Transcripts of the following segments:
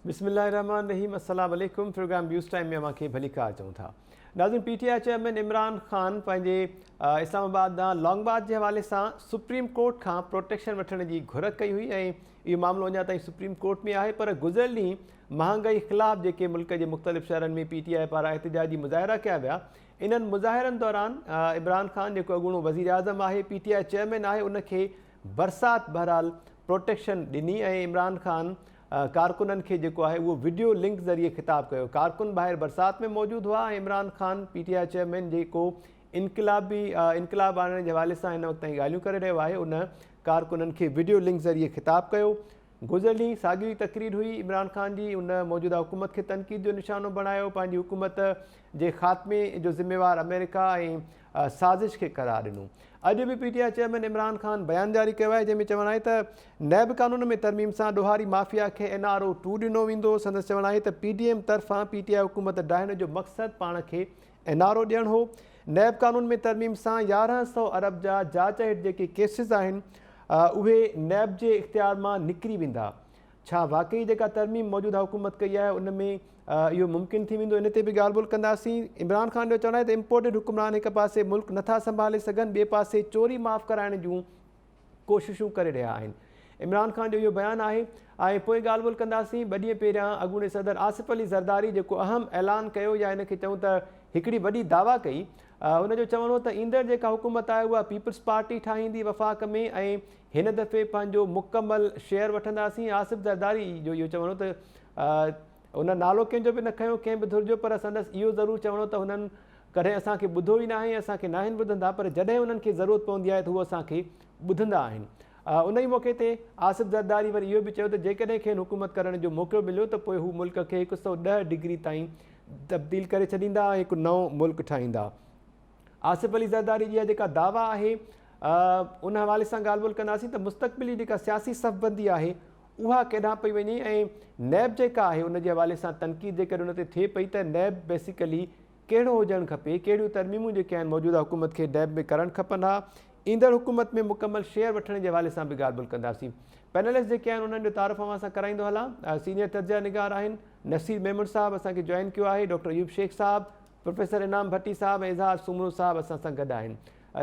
बिस्मिल्लाहिर्रहमानिर्रहीम अस्सलाम वालेकुम। प्रोग्राम न्यूज़ टाइम में अव्हांखे भली कार चऊं था। नाज़रीन, पीटीआई चेयरमैन इमरान ख़ान पंहिंजे इस्लामाबाद ॾांहुं लॉन्गबार्च जे हवाले सां सुप्रीम कोर्ट खां प्रोटेक्शन वठण जी घुर कई हुई ऐं इहो मामिलो अञा ताईं सुप्रीम कोर्ट में आहे। पर गुज़िरियल ॾींहुं महांगाई ख़िलाफ़ जेके मुल्क जे मुख़्तलिफ़ शहरनि में पीटीआई पारां एहतिजाजी मुज़ाहिरा कया विया, इन्हनि मुज़ाहिरनि दौरान इमरान ख़ान जेको अॻूणो वज़ीर आज़म आहे, पीटीआई चेयरमैन आहे, उनखे बरसाति बहरहाल प्रोटेक्शन ॾिनी ऐं इमरान ख़ान कारकुननि खे जेको आहे उहो वीडियो लिंक ज़रिए ख़िताबु कयो। कारकुन ॿाहिरि बरसाति में मौजूदु हुआ ऐं इमरान ख़ान पीटीआई चेयरमैन जेको इनक़िलाब आणण जे हवाले सां हिन वक़्त ताईं ॻाल्हियूं करे रहियो आहे, उन कारकुननि खे वीडियो लिंक ज़रिए ख़िताबु कयो। गुज़िरियल ॾींहुं साॻी तक़रीर हुई इमरान ख़ान जी, उन मौजूदा हुकूमत खे तनक़ीद जो निशानो बणायो, पंहिंजी हुकूमत जे ख़ात्मे जो ज़िम्मेवार अमेरिका ऐं साज़िश खे करार ॾिनो। अॼु बि पीटीआई चेयरमैन इमरान ख़ान बयानु जारी कयो आहे, जंहिंमें चवणु आहे त नैब कानून में तरमीम सां ॾोहारी माफ़िया खे NRO 2 ॾिनो वेंदो। संदसि चवणु आहे त PDM तरफ़ां पीटीआई हुकूमत ॾाहिण जो मक़सदु पाण खे NRO ॾियणु हो। नैब कानून में तरमीम सां 1100 अरब जा जाच हेठि जेके केसिस आहिनि उहे नैब जे इख़्तियार मां निकिरी वेंदा। छा वाक़ई जेका तरमीम मौजूदा हुकूमत कई आहे उन में इहो मुमकिन थी वेंदो, इन ते बि ॻाल्हि ॿोल कंदासीं। इमरान ख़ान जो चवणु आहे त इम्पोर्टेड हुकुमरान हिकु पासे मुल्क नथा संभाले सघनि, ॿिए पासे चोरी माफ़ कराइण जूं कोशिशूं करे रहिया आहिनि। इमरान ख़ान जो इहो बयानु आहे। ऐं पोइ ॻाल्हि ॿोल कंदासीं। ॿ ॾींहं पहिरियां अॻूणे सदर आसिफ अली ज़रदारी जेको अहम ऐलान कयो, या हिनखे चऊं त हिकिड़ी वॾी दावा कई, हुनजो चवणो हो त ईंदड़ जेका हुकूमत आहे उहा पीपल्स पार्टी ठाहींदी वफ़ाक़ में ऐं हिन दफ़े पंहिंजो मुकमल शेयर वठंदासीं। आसिफ ज़रदारी जो इहो चवणो त उन नालो कंहिंजो बि न खयो, कंहिं बि धुर जो, पर संदसि इहो ज़रूरु चवणो त हुननि कॾहिं असांखे ॿुधो ई न आहे, असांखे न आहिनि ॿुधंदा, पर जॾहिं उन्हनि खे ज़रूरत पवंदी आहे त उहे असांखे ॿुधंदा आहिनि। उन ई मौक़े ते आसिफ ज़रदारी वरी इहो बि चयो त जेकॾहिं खेनि हुकूमत करण जो मौक़ो मिलियो त पोइ हू मुल्क खे 110 डिग्री ताईं तब्दील करे छॾींदा ऐं हिकु नओं मुल्क ठाहींदा। आसिफ अली ज़रदारी जी जेका दावा आहे उन हवाले सां ॻाल्हि ॿोल कंदासीं त मुस्तक़बिली जेका सियासी सफ़बंदी आहे उहा केॾांहुं पई वञे, ऐं नैब जेका आहे उन जे हवाले सां तनक़ीद जेकॾहिं उन ते थिए पई त नैब बेसिकली कहिड़ो हुजणु खपे, कहिड़ियूं तरमीमूं जेके आहिनि मौजूदा हुकूमत खे नैब में करणु खपनि। हा, ईंदड़ हुकूमत में मुकमल शेयर वठण जे हवाले सां बि ॻाल्हि ॿोल कंदासीं। पैनलिस्ट जेके आहिनि उन्हनि जो तारीफ़ अवां सां कराईंदो हलां। सीनियर तर्जया निगार आहिनि नसीर मेमन साहब, असांखे जॉइन कयो आहे। डॉक्टर अयूब शेख साहब, प्रोफेसर इनाम भट्टी साहब ऐं इज़हार सुमरू साहब असां सां गॾु आहिनि।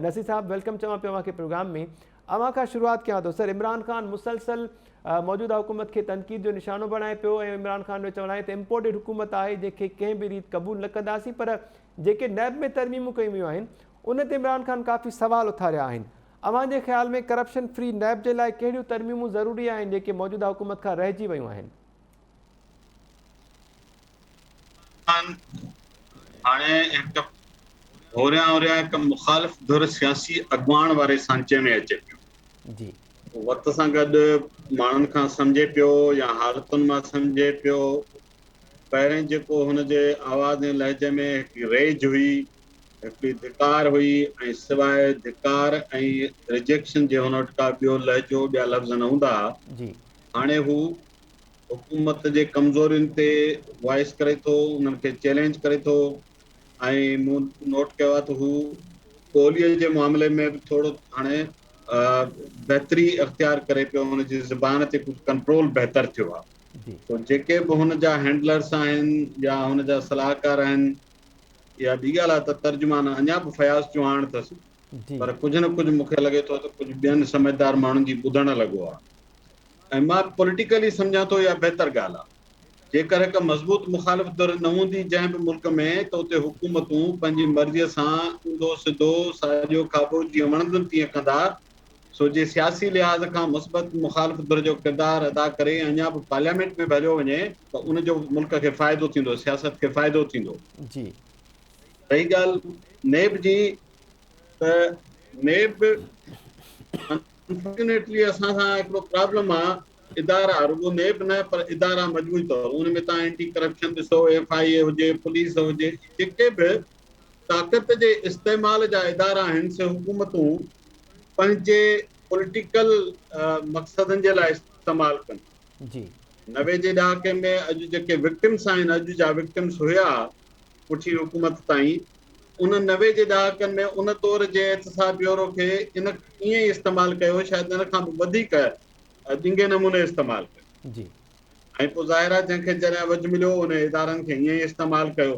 नसीर साहब, वेलकम चवां पियो अव्हांखे प्रोग्राम में। अव्हां खां शुरूआत कयां थो। सर, इमरान ख़ान मुसलसल मौजूदा हुकूमत खे तनक़ीद जो निशानो बणाए पियो ऐं इमरान ख़ान जो चवणु आहे त इम्पोर्टेड हुकूमत आहे जंहिंखे कंहिं बि रीति क़बूल न कंदासीं, पर जेके नैब में तरमीमूं कयूं वियूं आहिनि उन ते इमरान ख़ान काफ़ी सवाल उथारिया आहिनि। अव्हांजे ख़्याल में करप्शन फ्री नैब जे लाइ कहिड़ियूं तरमीमूं ज़रूरी आहिनि जेके मौजूदा हुकूमत खां रहिजी वियूं आहिनि? हाणे हिकु हिकु मुख़ालिफ़ धुर सियासी अॻुवाण वारे सांचे में अचे पियो जी। वक़्त सां गॾु माण्हुनि खां सम्झे पियो या हालतुनि मां सम्झे पियो। पहिरें जेको हुनजे आवाज़ ऐं लहजे में हिकिड़ी रेज हुई, हिकिड़ी धिकार हुई, ऐं सवाइ धिकार ऐं रिजेक्शन जे हुन वटि का ॿियो लहजो, ॿिया लफ़्ज़ न हूंदा। हाणे हू हुकूमत जे कमज़ोरियुनि ते वॉइस करे थो, उन्हनि खे चैलेंज करे थो। ऐं मूं नोट कयो आहे त हू ॿोलीअ जे मामले में बि थोरो हाणे बहितरी अख़्तियार करे पियो, हुनजी ज़बान ते कुझु कंट्रोल बहितर थियो आहे। तो जेके बि हुन जा हैंडलर्स आहिनि या हुन जा सलाहकार आहिनि, या ॿी ॻाल्हि आहे त तर्जुमान अञा बि फयाज़ चौहान अथसि, पर कुझु न कुझु मूंखे लॻे थो त कुझु ॿियनि समझदार माण्हुनि जी ॿुधण लॻो आहे। ऐं मां पॉलिटिकली सम्झां थो इहा बहितर ॻाल्हि आहे। जेकर हिकु मज़बूत मुख़ालिफ़ धुर न हूंदी जंहिं बि मुल्क में, त उते हुकूमतूं पंहिंजी मर्ज़ीअ सां ऊंधो सिधो साॼो खाॿो जीअं वणंदुनि तीअं कंदा। सो जे सियासी लिहाज़ खां मुस्बत मुख़ालिफ़ धुर जो किरदारु अदा करे अञा बि पार्लियामेंट में भरियो वञे त उनजो मुल्क खे फ़ाइदो थींदो, सियासत खे फ़ाइदो थींदो। जी। रही ॻाल्हि नेब जी, त नेब अनफॉर्चुनेटली असां सां हिकिड़ो प्रॉब्लम आहे। इदारा रुगो नेब न, पर इदारा मजबूरी तौर उन में तव्हां एंटी करप्शन ॾिसो, FIA हुजे, पुलिस हुजे, जेके बि ताक़त जे इस्तेमाल जा इदारा आहिनि से हुकूमतूं पंहिंजे पॉलिटिकल मक़सदनि जे लाइ इस्तेमालु कनि। जी। 90 जे ॾहाके में अॼु जेके विक्टिम्स आहिनि, अॼु जा विक्टिम्स हुया पुठी हुकूमत ताईं, उन 90 जे ॾहाकनि में उन तौर जे एहतसाब ब्यूरो खे इन ईअं ई इस्तेमालु कयो, शायदि इन खां बि वधीक ॾिंगे नमूने इस्तेमालु कयो। जी। ऐं पोइ ज़ाहिर आहे जंहिंखे जॾहिं वज मिलियो उन इदारनि खे ईअं ई इस्तेमालु कयो।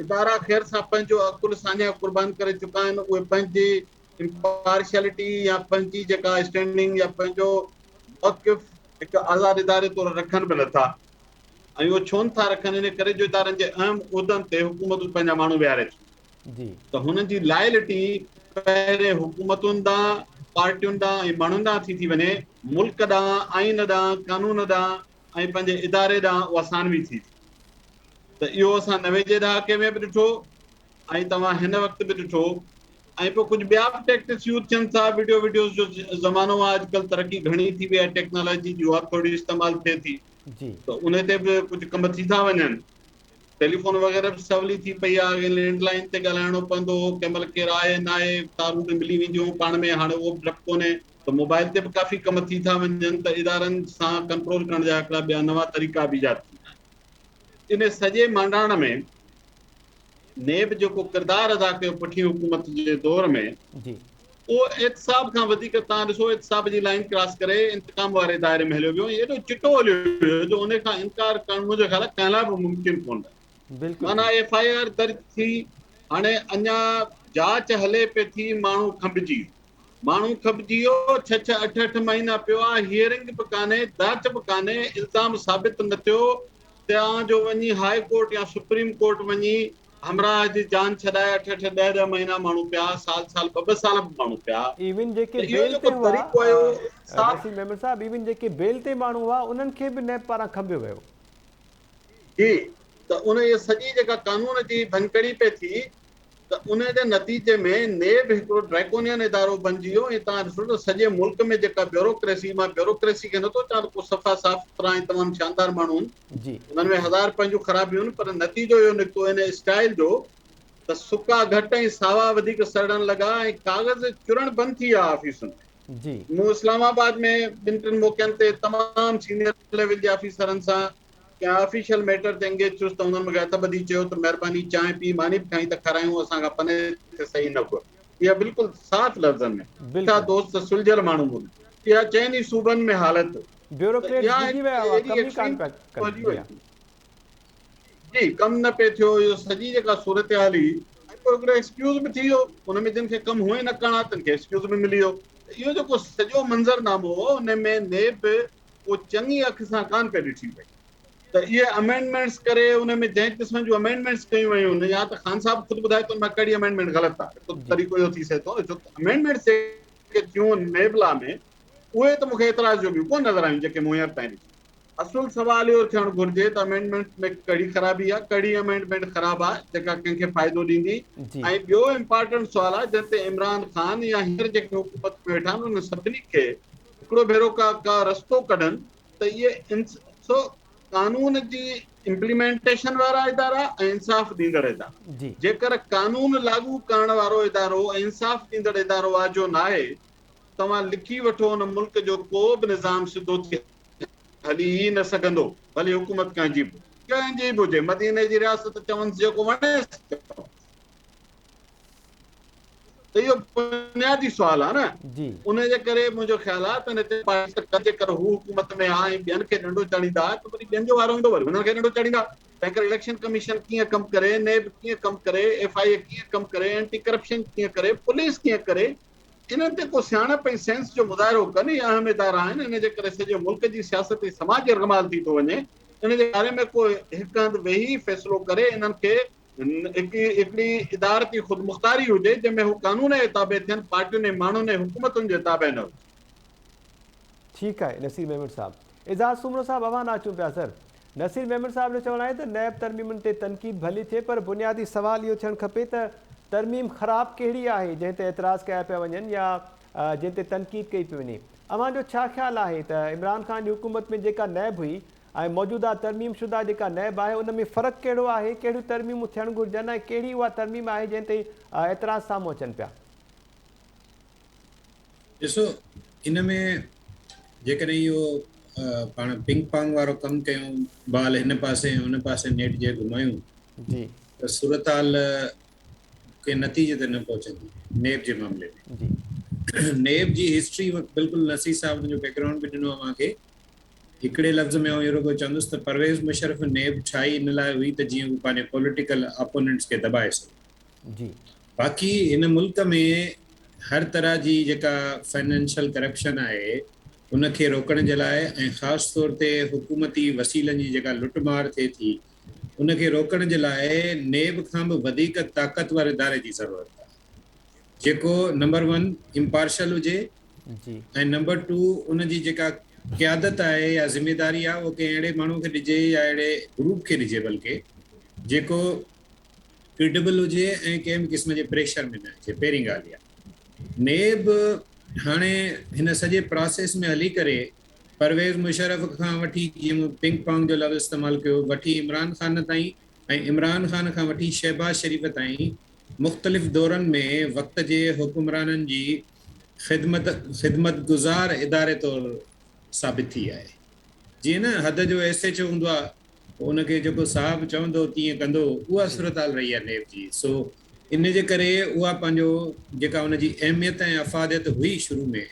इदारा ख़ैर सां पंहिंजो अकुल साञा क़ुर्बान करे चुका आहिनि। उहे पंहिंजी इम्पार्शियलिटी या पंहिंजी जेका स्टैंडिंग या पंहिंजो मौक़िफ़ हिकु आज़ादु इदारे तौरु रखनि बि नथा। ऐं उहो छो नथा रखनि? इन करे जो इदारनि जे अहम उहिदनि ते हुकूमतूं पंहिंजा माण्हू विहारे थियूं जी त हुननि जी लॉयल्टी पहिरें हुकूमतुनि ॾांहुं, पार्टियुनि ॾांहुं ऐं माण्हुनि ॾांहुं थी वञे, मुल्क ॾांहुं, आइन ॾांहुं, कानून ॾांहुं ऐं पंहिंजे इदारे ॾांहुं उहा सानवी थी। त इहो असां 90 जे ॾहाके में बि ॾिठो ऐं तव्हां हिन वक़्तु बि ॾिठो। ऐं पोइ कुझु ॿिया बि टैक्टिक्स यूज़ थियनि था। वीडियोज़ जो ज़मानो आहे, अॼुकल्ह तरक़ी घणी थी वई आहे टेक्नोलॉजी जी, उहा थोरी इस्तेमालु थिए थी जी त उन ते बि कुझु कम थी था वञनि। टेलीफोन वग़ैरह बि सवली थी पई आहे, लैंडलाइन ते ॻाल्हाइणो पवंदो हो, कंहिं महिल केरु आहे न आहे, तारूं बि मिली वेंदियूं पाण में, हाणे उहो बि डपु कोन्हे त मोबाइल ते बि काफ़ी कम थी था वञनि त इदारनि सां कंट्रोल करण जा हिकिड़ा ॿिया नवां तरीक़ा बि ईजाद थी विया आहिनि। इन सॼे मांडाण में नेब जेको किरदारु अदा कयो पुठी हुकूमत जे दौर में, जी उहो एहतिसाब खां वधीक तव्हां ॾिसो एहतिसाब जी लाइन क्रॉस करे इंतकाम वारे दायरे में हलियो वियो। एॾो चिटो हलियो वियो जो उन खां इनकार करणु मुंहिंजे ख्याल कंहिं लाइ बि मुमकिन कोन आहे। बिल्कुलु माना ठीकु FIR दर्ज थी, हाणे अञा जांच हले पई थी, माण्हू खंभिजी वियो। 6-8 महीना पियो आहे, हियरिंग बि कान्हे, जांच बि कान्हे, इल्ज़ाम साबित न थियो। तव्हांजो वञी हाई कोर्ट या सुप्रीम कोर्ट वञी हमराह जी जान छॾाए 8-8 10-10 महीना माण्हू पिया, साल 2-2 साल बि माण्हू पिया। इवन जेके त इहो बेल ते जेको हुआ तरीक़ो आहे उहो साफ़ नसीम मेमन साहब, इवन जेके बेल ते माण्हू हुआ उन्हनि खे बि नैब पारां खंभियो वियो। जी त उन इहा सॼी जेका कानून जी भनकड़ी पई थी त उन जे नतीजे में नेब हिकिड़ो ड्रैकोनियन इदारो बणिजी वियो। ऐं तव्हां ॾिसो त सॼे मुल्क में जेका ब्यूरोक्रेसी, मां ब्यूरोक्रेसी खे नथो चवां त को सफ़ा साफ़ सुथरा ऐं तमामु शानदार माण्हू आहिनि, जी उन्हनि में हज़ार पंहिंजूं ख़राबियूं आहिनि, पर नतीजो इहो निकितो इन स्टाइल जो त सुका घटि ऐं सावा वधीक सड़ण लॻा ऐं कागज़ चुरण बंदि थी विया ऑफिसुनि में। जी मूं इस्लामाबाद में 2-3 मौक़नि ते तमामु सीनियर लेवल जे ऑफिसरनि सां कंहिं ऑफिशियल मैटर ते एंगेज थियुसि त हुननि मूंखे हथ ॿधी चयो त महिरबानी चांहि पी मानी बि खाई त खारायूं, असांखां पने ते सही न घुर। इहा बिल्कुलु साफ़ लफ़्ज़नि में, सुठा बिल्कुलु दोस्त सुलझियल माण्हू हूंदा। इहा चइनि ई सूबनि में हालत त ब्यूरोक्रेट्स इहा ॾिजी विया हुआ, एॾी कम ई कान एक्सट्रीम पिया हली कनि। जी वई हा जी, कमु न पियो थियो। इहो सॼी जेका सूरत हाल हुई, ऐं पोइ हिकिड़ो एक्सक्यूज़ बि थी वियो। हुन में जिन खे कमु हुअं ई न करणा तिन खे एक्सक्यूज़ बि मिली वियो। इहो जेको सॼो मंज़रनामो हो, उन में नेब उहो चङी अख सां कान पई ॾिठी पई त इहे अमेंडमेंट्स करे उन में जंहिं क़िस्म जूं अमेंडमेंट्स कयूं वयूं आहिनि, या त ख़ान साहब ख़ुदि ॿुधाए थो मां कहिड़ी अमेंडमेंट ग़लति आहे, हिकु जी तरीक़ो इहो थी सघे थो। छो अमेंडमेंट्स जेके थियूं नेब लॉ में, उहे त मूंखे एतिराज़ जो ॿियूं कोन नज़र आयूं जेके मूं हींअर ताईं ॾिठियूं। असुल सवाल इहो थियणु घुरिजे त अमेंडमेंट में कहिड़ी ख़राबी आहे, कहिड़ी अमेंडमेंट ख़राबु आहे जेका कंहिंखे फ़ाइदो ॾींदी। जी ऐं ॿियो इम्पॉर्टेंट सुवाल आहे जंहिं ते इमरान ख़ान या हींअर जेके हुकूमत में वेठा आहिनि उन सभिनी खे हिकिड़ो भेरो का रस्तो कढनि त इहे कानून जी इम्प्लीमेंटेशन वारा इदारा ऐं इंसाफ़ ॾींदड़ इदारा, जी जेकर कानून लागू करण वारो इदारो ऐं इंसाफ़ ॾींदड़ इदारो आहे जो न आहे, तव्हां लिखी वठो हुन मुल्क जो को बि निज़ाम सिधो थी हली ई न सघंदो, भली हुकूमत कंहिंजी बि हुजे। मदीने जी रियासत चवनि जेको वणेसि त इहो बुनियादी सुवाल आहे न। जी उनजे करे मुंहिंजो ख़्यालु आहे त हिन जेकर हू हुकूमत में आहे ऐं ॿियनि खे ॾंडो चाढ़ींदा त वरी ॿियनि जो वारो ईंदो, वरी हुननि खे ॾंडो चाढ़ींदा। तंहिं करे इलेक्शन कमीशन कीअं कमु करे, नेब कीअं कमु करे, FIA कीअं कमु करे, एंटी करप्शन कीअं करे, पुलिस कीअं करे, इन्हनि ते को सियाणप ऐं सेंस जो मुज़ाहिरो कनि। इहे अहम इदारा आहिनि। इन जे करे सॼे मुल्क जी सियासत ऐं समाज रगमाल थी थो वञे। इन जे बारे में को हिकु हंधि वेही फ़ैसिलो करे इन्हनि खे हिकिड़ी इदारती ख़ुदि मुख़्तारी हुजे जंहिंमें हू कानून जे ताबे थियनि, पार्टियुनि ऐं माण्हुनि ऐं हुकूमतुनि जे ताबे न हुजे। ठीकु आहे नसीर मेमन साहब। एज़ाज़ सुमरो साहब आवाज़ अचूं पिया सर। नसीर मेमन साहब जो चवणु आहे त नैब तरमीमुनि ते तनक़ीद भली थिए, पर बुनियादी सवाल इहो थियणु खपे त तरमीम ख़राबु कहिड़ी आहे जंहिं ते एतिराज़ कया पिया वञनि या जंहिं ते तनक़ीद कई पई वञे। अव्हांजो छा ख़्यालु आहे त इमरान ख़ान जी हुकूमत में जेका नैब हुई ऐं मौजूदा तरमीम शुदा जेका नैब आहे उन में फ़र्क़ु कहिड़ो आहे, कहिड़ियूं तरमीमूं थियणु घुरिजनि ऐं कहिड़ी उहा तरमीम आहे जंहिं ते एतिराज़ साम्हूं अचनि पिया? ॾिसो, इन में जेकॾहिं इहो पाण पिंग पांग वारो कमु कयूं, बाल हिन पासे हुन पासे नेट जे घुमायूं जी त सूरत हाल के नतीजे ते न पहुचंदी। नेब जे मामले जी में नेब जी हिस्ट्री बिल्कुलु नसीर साहब जो बैकग्राउंड बि ॾिनो आहे मूंखे हिकिड़े लफ़्ज़ में इहो रुॻो चवंदुसि त परवेज़ मुशर्रफ नेब ठाही इन लाइ हुई त जीअं हू पंहिंजे पॉलिटिकल अपोनेंट्स खे दॿाए सघे। जी बाक़ी हिन मुल्क में हर तरह जी जेका फाइनेंशियल करप्शन आहे उनखे रोकण जे लाइ ऐं ख़ासि तौर ते हुकूमती वसीलनि जी जेका लुटमार थिए थी उनखे रोकण जे लाइ नेब खां बि वधीक ताक़तवर इदारे जी ज़रूरत आहे जेको नंबर 1 इम्पार्शल हुजे जी ऐं नंबर 2 उनजी जेका क़यादत आहे या ज़िम्मेदारी आहे उहो कंहिं अहिड़े माण्हू खे ॾिजे या अहिड़े ग्रुप खे ॾिजे बल्कि जेको क्रेडिबल हुजे ऐं कंहिं बि क़िस्म जे प्रेशर में न अचे। पहिरीं ॻाल्हि आहे नेब हाणे हिन सॼे प्रोसेस में हली करे परवेज़ मुशर्रफ खां वठी जीअं मूं पिंग पॉन्ग जो लफ़्ज़ इस्तेमालु कयो वठी इमरान ख़ान ताईं ऐं इमरान ख़ान खां वठी शहबाज शरीफ़ ताईं मुख़्तलिफ़ दौरनि में वक़्त जे हुकुमराननि जी ख़िदमत गुज़ार इदारे तौरु साबित थी आहे। जीअं न हद जो SHO हूंदो आहे उनखे जेको साहब चवंदो तीअं कंदो उहा सूरत-हाल रही आहे नेब जी। सो इन जे करे उहा पंहिंजो जेका हुनजी अहमियत ऐं अफ़ादियत हुई शुरू में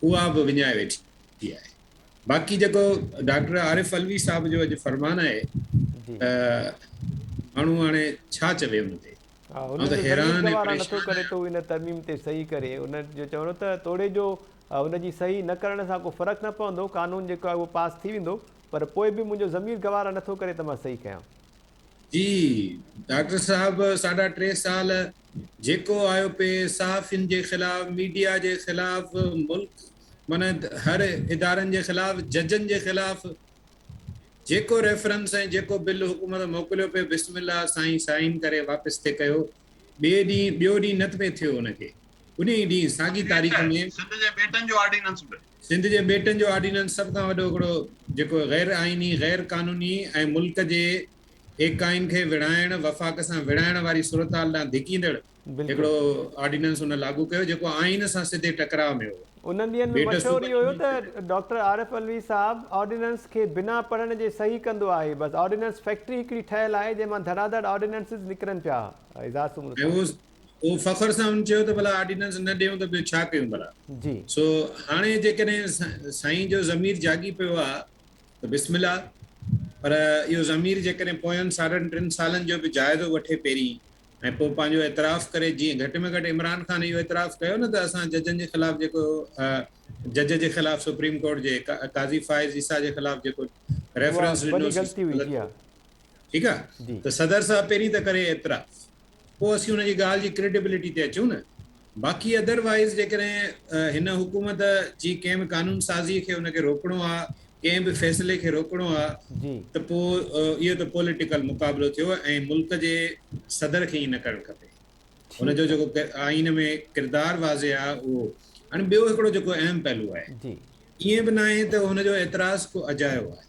उहा बि विञाए वेठी आहे। बाक़ी जेको डॉक्टर आरिफ अलवी साहब जो अॼु फरमान आहे माण्हू हाणे छा चवे हुन ते हा ऐं हुन त जो हैरान ज़मीर ऐं गवारा नथो परेशान करे तो इन तरमीम ते सही करे उन जो चवणो त तोड़े जो उनजी सही न करण सां को फ़र्क़ु न पवंदो कानून जेको आहे उहो पास थी वेंदो पर पोइ बि मुंहिंजो ज़मीर गवारा नथो करे त मां सही कयां। जी डॉक्टर साहब 3.5 साल जेको आयो पे सहाफ़ियुनि जे ख़िलाफ़ मीडिया जे ख़िलाफ़ मुल्क माना हर इदारनि जे ख़िलाफ़ जजनि जे ख़िलाफ़ जेको रेफरेंस ऐं जेको बिल हुकूमत मोकिलियो पे बिस्मिल्लाह साईं साइन करे वापसि थिए कयो ॿियो ॾींहुं न पे थियो हुनखे उन ई ॾींहुं साॻी तारीख़ में सिंध जे बेटनि जो ऑर्डिनेंस बि सिंध जे बेटनि जो ऑर्डिनेंस सभ खां वॾो हिकिड़ो जेको गैर आइनी गैर कानूनी ऐं मुल्क जे एकाइन खे विढ़ाइण वफ़ाक़ सां विढ़ाइण वारी सूरत-हाल ॾांहुं धिकींदड़ हिकिड़ो ऑर्डिनेंस हुन लागू कयो जेको आइन सां सिधे टकराव में हो। उन्हनि ॾींहंनि में मशहूरु इहो हुयो त डॉक्टर आरिफ अलवी साहब ऑर्डिनेंस खे बिना पढ़ण जे सही कंदो आहे बसि ऑर्डिनेंस फैक्ट्री हिकिड़ी ठहियल आहे जंहिंमां धड़ाधड़ ऑर्डिनेंसिस निकिरनि पिया एजाज़ ऐं उहो फ़ख्र सां हुन चयो त भला ऑर्डिनेंस न ॾियूं त ॿियो छा कयूं भला। जी सो हाणे जेकॾहिं साईं जो ज़मीर जागी पियो आहे त बिस्मिल्लाह पर इहो ज़मीर जेकॾहिं पोयनि 3.5 सालनि जो बि जाइज़ो वठे पहिरीं ऐं पोइ पंहिंजो एतिराफ़ करे जीअं घटि में घटि इमरान ख़ान इहो एतिराफ़ कयो न त असां जजनि जे ख़िलाफ़ जेको जज जे ख़िलाफ़ सुप्रीम कोर्ट जे काज़ी फ़ाइज़ ईसा जे ख़िलाफ़ जेको रेफरेंस वॾी ॾिनोसीं ग़लती हुई जी हा ठीकु आहे जी त सदर साहब पहिरीं त करे एतिराफ़ पोइ असीं हुनजी ॻाल्हि जी क्रेडिबिलिटी ते अचूं न। बाक़ी अदरवाइज़ जेकॾहिं हिन हुकूमत जी कंहिं बि कानून साज़ी खे हुनखे रोकणो आहे कंहिं बि फ़ैसिले खे रोकणो आहे जी त पोइ इहो त पॉलिटिकल मुक़ाबिलो थियो ऐं मुल्क जे सदर खे ई न करणु खपे। हुनजो ठीकु जेको आइन में किरदारु वाज़े आहे उहो हाणे ॿियो हिकिड़ो जेको अहम पहलू आहे आहे जी ईअं बि न आहे त हुनजो एतिराज़ को अजायो आहे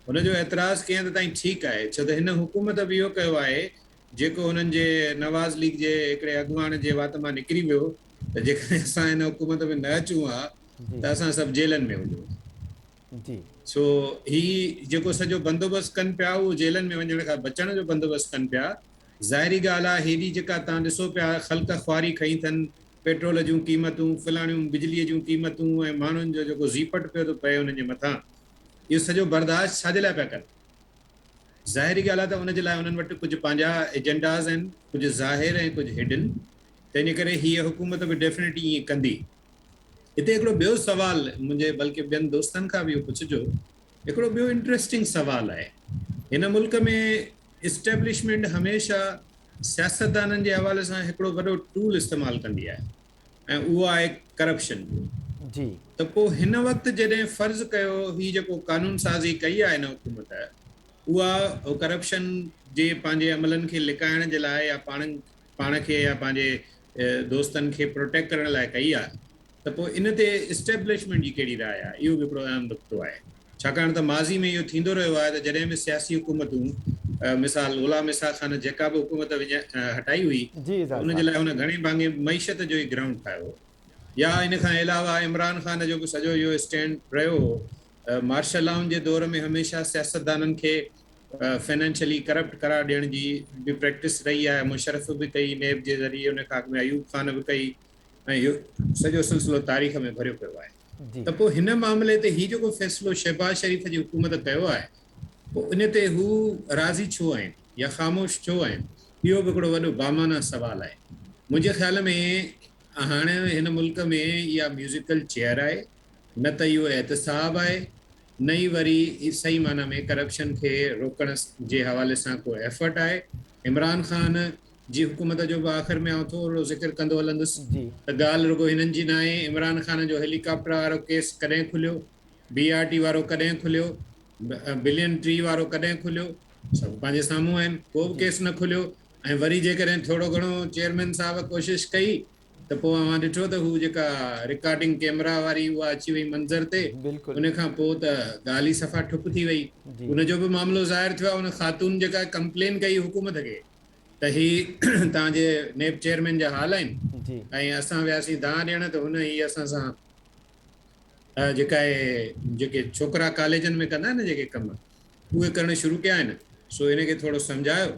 हुनजो एतिराज़ कंहिं हद ताईं ठीकु आहे छो त हिन हुकूमत बि इहो कयो आहे जेको हुननि जे नवाज़ लीग जे हिकिड़े अॻुवान जे वात मां निकिरी वियो त जेकॾहिं असां हिन हुकूमत में न अचूं हा जी त असां सभु जेलनि में हुजूं। जी सो ही जेको सॼो बंदोबस्तु कनि पिया उहो जेलनि में वञण खां बचण जो बंदोबस्तु कनि पिया। ज़ाहिरी ॻाल्हि आहे हेॾी जेका तव्हां ॾिसो पिया ख़ल्क़ ख़्वारी खई अथनि पेट्रोल जूं क़ीमतूं फलाणियूं बिजलीअ जूं क़ीमतूं ऐं माण्हुनि जो जेको ज़ीपट पियो थो पए हुननि जे मथां इहो सॼो बर्दाश्त छाजे लाइ पिया कनि। ज़ाहिरी ॻाल्हि आहे त हुनजे लाइ हुननि वटि कुझु पंहिंजा एजेंडाज़ आहिनि कुझु ज़ाहिर ऐं कुझु हिडन तंहिंजे करे हीअ हुकूमत बि डेफिनेटली ईअं कंदी। हिते हिकिड़ो ॿियो सुवाल मुंहिंजे बल्कि ॿियनि दोस्तनि खां बि इहो पुछिजो हिकिड़ो ॿियो इंट्रेस्टिंग सुवाल आहे हिन मुल्क में इस्टेब्लिशमेंट हमेशह सियासतदाननि जे हवाले सां हिकिड़ो वॾो टूल इस्तेमालु कंदी आहे ऐं उहो आहे करप्शन जो। जी त पोइ हिन वक़्तु जॾहिं फ़र्ज़ु कयो हीअ जेको कानून साज़ी कई आहे हिन हुकूमत उहा करप्शन जे पंहिंजे अमलनि खे लिकाइण जे लाइ या पाण खे या पंहिंजे दोस्तनि खे प्रोटेक्ट करण लाइ कई आहे त पोइ इन ते इस्टेब्लिशमेंट जी कहिड़ी राय आहे इहो बि हिकिड़ो अहम नुक़्तो आहे छाकाणि त माज़ी में इहो थींदो रहियो आहे त जॾहिं बि सियासी हुकूमतूं मिसाल ग़ुलाम इसा ख़ान जेका बि हुकूमत हटाई हुई जी त एजाज़ उनजे साहब लाइ हुन घणे भाङे मईशत जो ई ग्राउंड ठाहियो या इन खां अलावा इमरान ख़ान जो बि सॼो इहो स्टैंड रहियो हो मार्शल लॉ जे दौर में हमेशह सियासतदाननि खे फाइनेंशियली करप्ट करार ॾियण जी बि प्रैक्टिस रही आहे मुशर्रफ बि कई नेब जे ज़रिए उन खां अॻु में अयूब ख़ान बि कई ऐं इहो सॼो सिलसिलो तारीख़ में भरियो पियो आहे। जी त पोइ हिन मामले ते हीउ जेको फ़ैसिलो शहबाज़ शरीफ़ जी हुकूमत कयो आहे, पोइ इन ते हू राज़ी छो आहिनि या ख़ामोश छो आहिनि, इहो बि हिकिड़ो वॾो बामाना सुवालु आहे। मुंहिंजे ख़्याल में हाणे हिन मुल्क में इहा म्यूज़िकल चेयर आहे, न त इहो एहतसाब आहे, न ई वरी सही माना में करप्शन खे रोकण जे हवाले सां को एफर्ट आहे। इमरान ख़ान जी हुकूमत जो बि आख़िर में आउं थोरो ज़िक्र कंदो हलंदुसि जी त ॻाल्हि रुॻो हिननि जी न आहे इमरान ख़ान जो हेलीकॉप्टर वारो केस कॾहिं खुलियो, BRT वारो कॾहिं खुलियो, बिलियन ट्री वारो कॾहिं खुलियो, सभु पंहिंजे साम्हूं आहिनि, को बि केस न खुलियो। ऐं वरी जेकॾहिं थोरो घणो चेयरमैन साहब कोशिशि कई त पोइ मां ॾिठो त हू जेका रिकॉर्डिंग कैमरा वारी उहा अची वई मंज़र ते, बिल्कुलु उन खां पोइ त ॻाल्हि ई सफ़ा ठुप थी वई। जी उनजो बि मामिलो ज़ाहिर थियो आहे, उन ख़ातून जेका कंप्लेन कई हुकूमत खे त ही तव्हांजे नेब चेयरमैन जा हाल आहिनि, जी ऐं असां वियासीं दांह ॾियण त हुन ई असां सां जेका आहे जेके छोकिरा कॉलेजनि में कंदा आहिनि न जेके कम, उहे करणु शुरू कया आहिनि। सो इनखे थोरो सम्झायो।